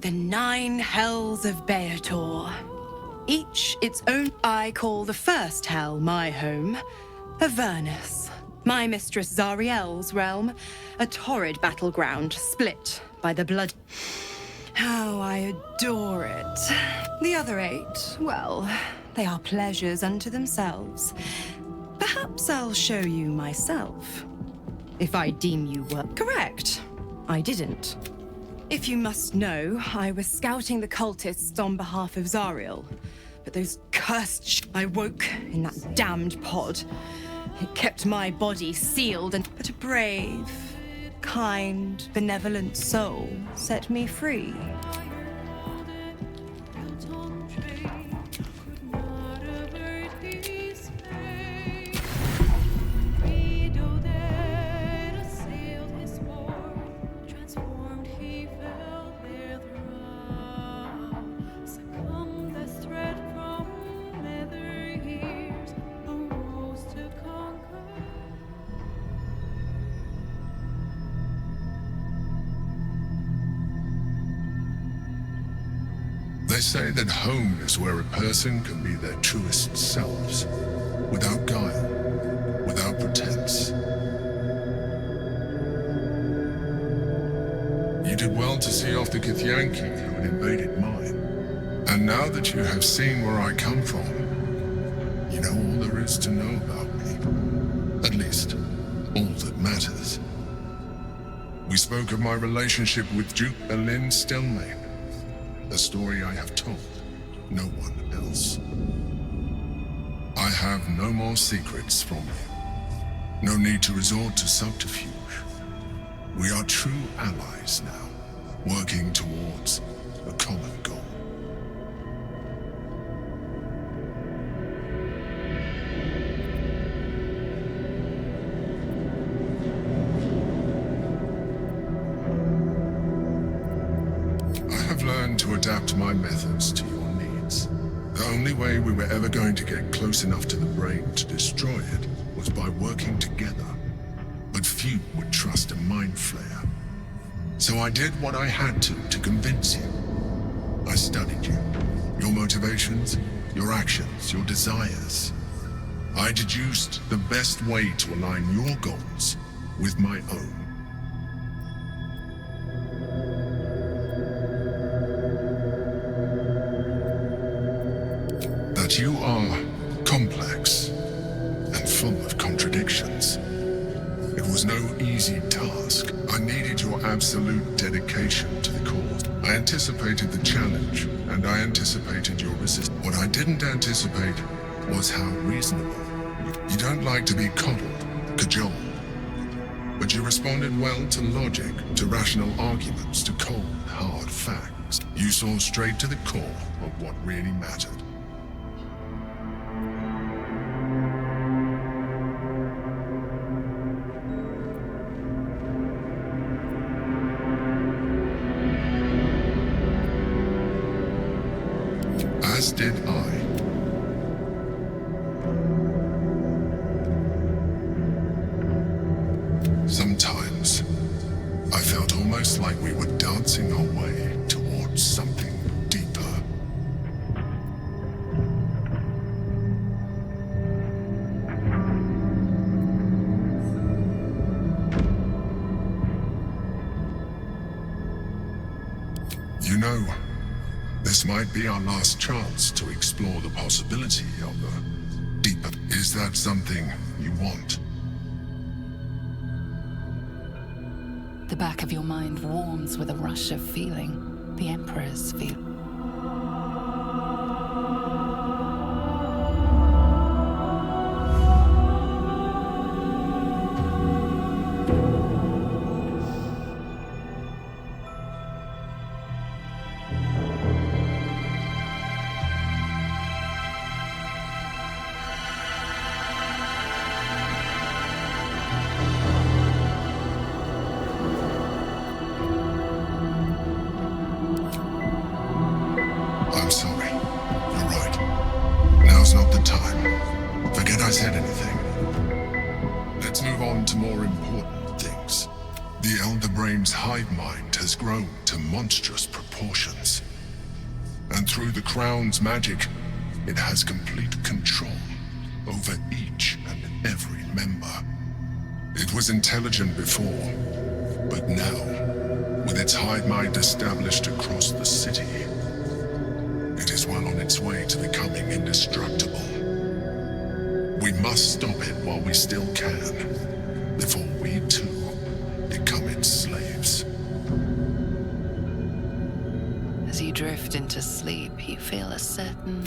The 9 hells of Beator. Each its own... I call the first hell my home, Avernus. My mistress Zariel's realm, a torrid battleground split by the blood. How I adore it. The other 8, well, they are pleasures unto themselves. Perhaps I'll show you myself. If I deem you were correct. I didn't. If you must know, I was scouting the cultists on behalf of Zariel. But those cursed I woke in that damned pod. It kept my body sealed, but a brave, kind, benevolent soul set me free. They say that home is where a person can be their truest selves, without guile, without pretense. You did well to see off the Githyanki who had invaded mine. And now that you have seen where I come from, you know all there is to know about me. At least, all that matters. We spoke of my relationship with Duke Berlin Stelmane. A story I have told no one else. I have no more secrets from you. No need to resort to subterfuge. We are true allies now, working towards a common goal. To adapt my methods to your needs. The only way we were ever going to get close enough to the brain to destroy it was by working together. But few would trust a mind flayer. So I did what I had to convince you. I studied you, your motivations, your actions, your desires. I deduced the best way to align your goals with my own. That you are complex and full of contradictions. It was no easy task. I needed your absolute dedication to the cause. I anticipated the challenge, and I anticipated your resistance. What I didn't anticipate was how reasonable. You don't like to be coddled, cajoled. But you responded well to logic, to rational arguments, to cold, hard facts. You saw straight to the core of what really mattered. As did I. Sometimes, I felt almost like we were dancing our way towards something deeper. You know, this might be our last chance to explore the possibility of a deeper. Is that something you want? The back of your mind warms with a rush of feeling. The Emperor's feel. more important things. The Elder Brain's hive mind has grown to monstrous proportions. And through the Crown's magic, it has complete control over each and every member. It was intelligent before, but now, with its hive mind established across the city, it is well on its way to becoming indestructible. We must stop it while we still can, before we too become its slaves. As you drift into sleep, you feel a certain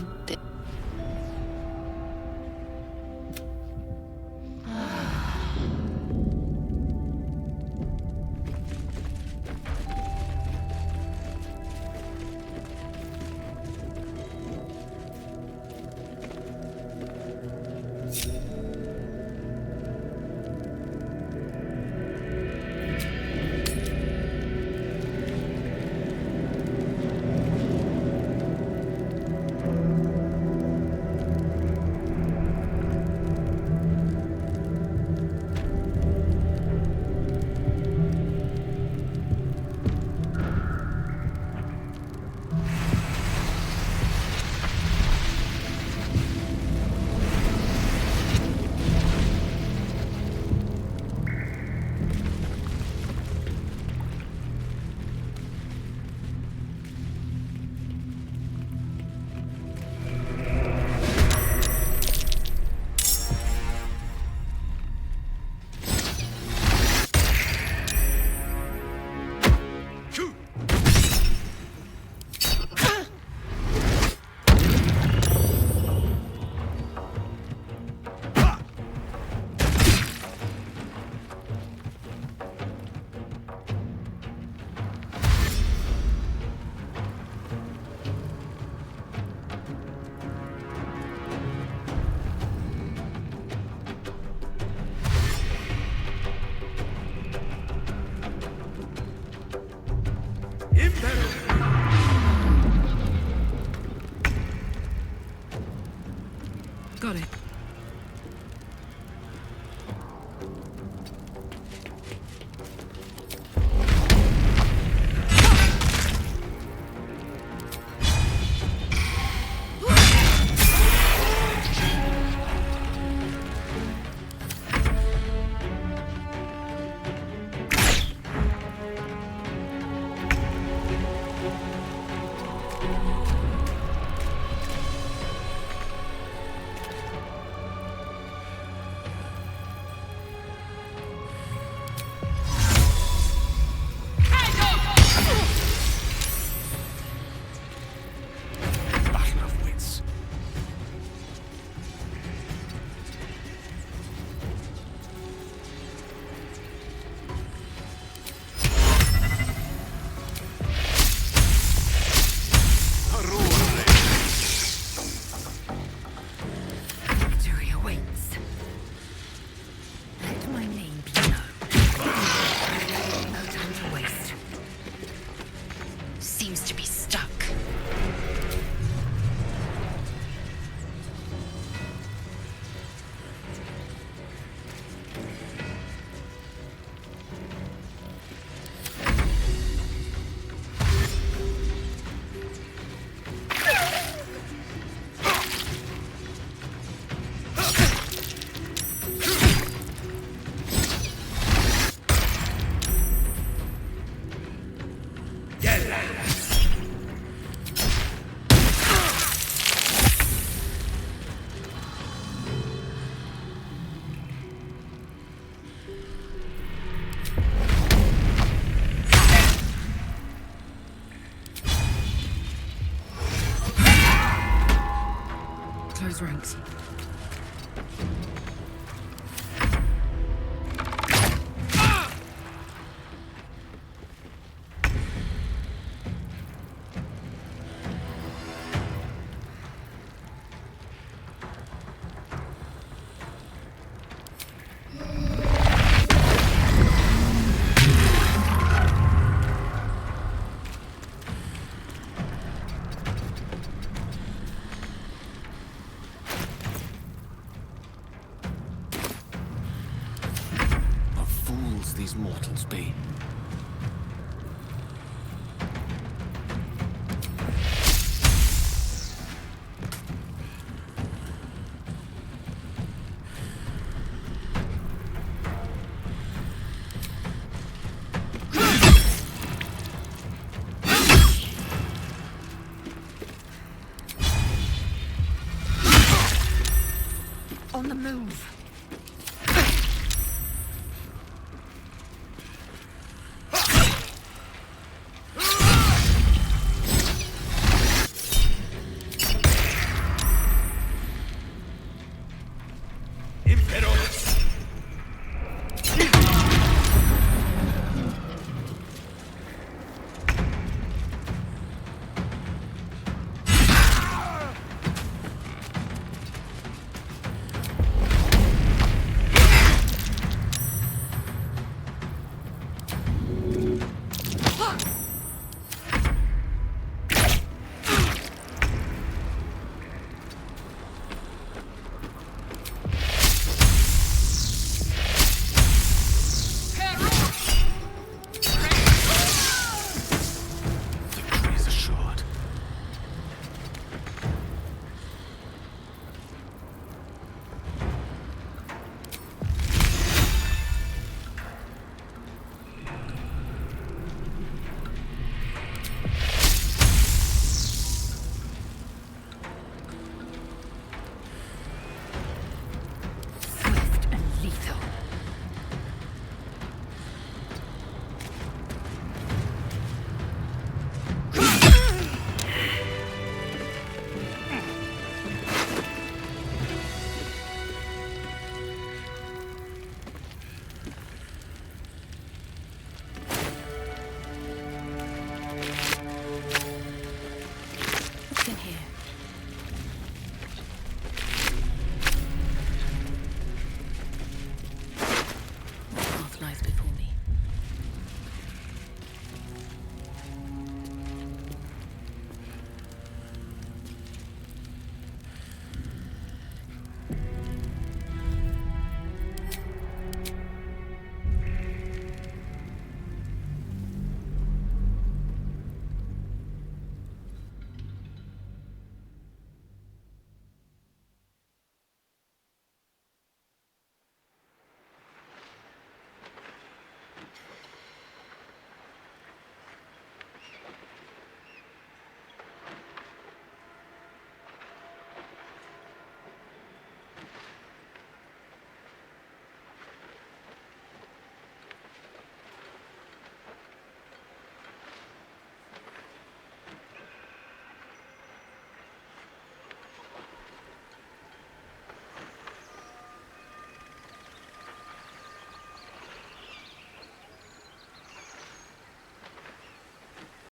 Got it. Close ranks. chance these mortals be? On the move.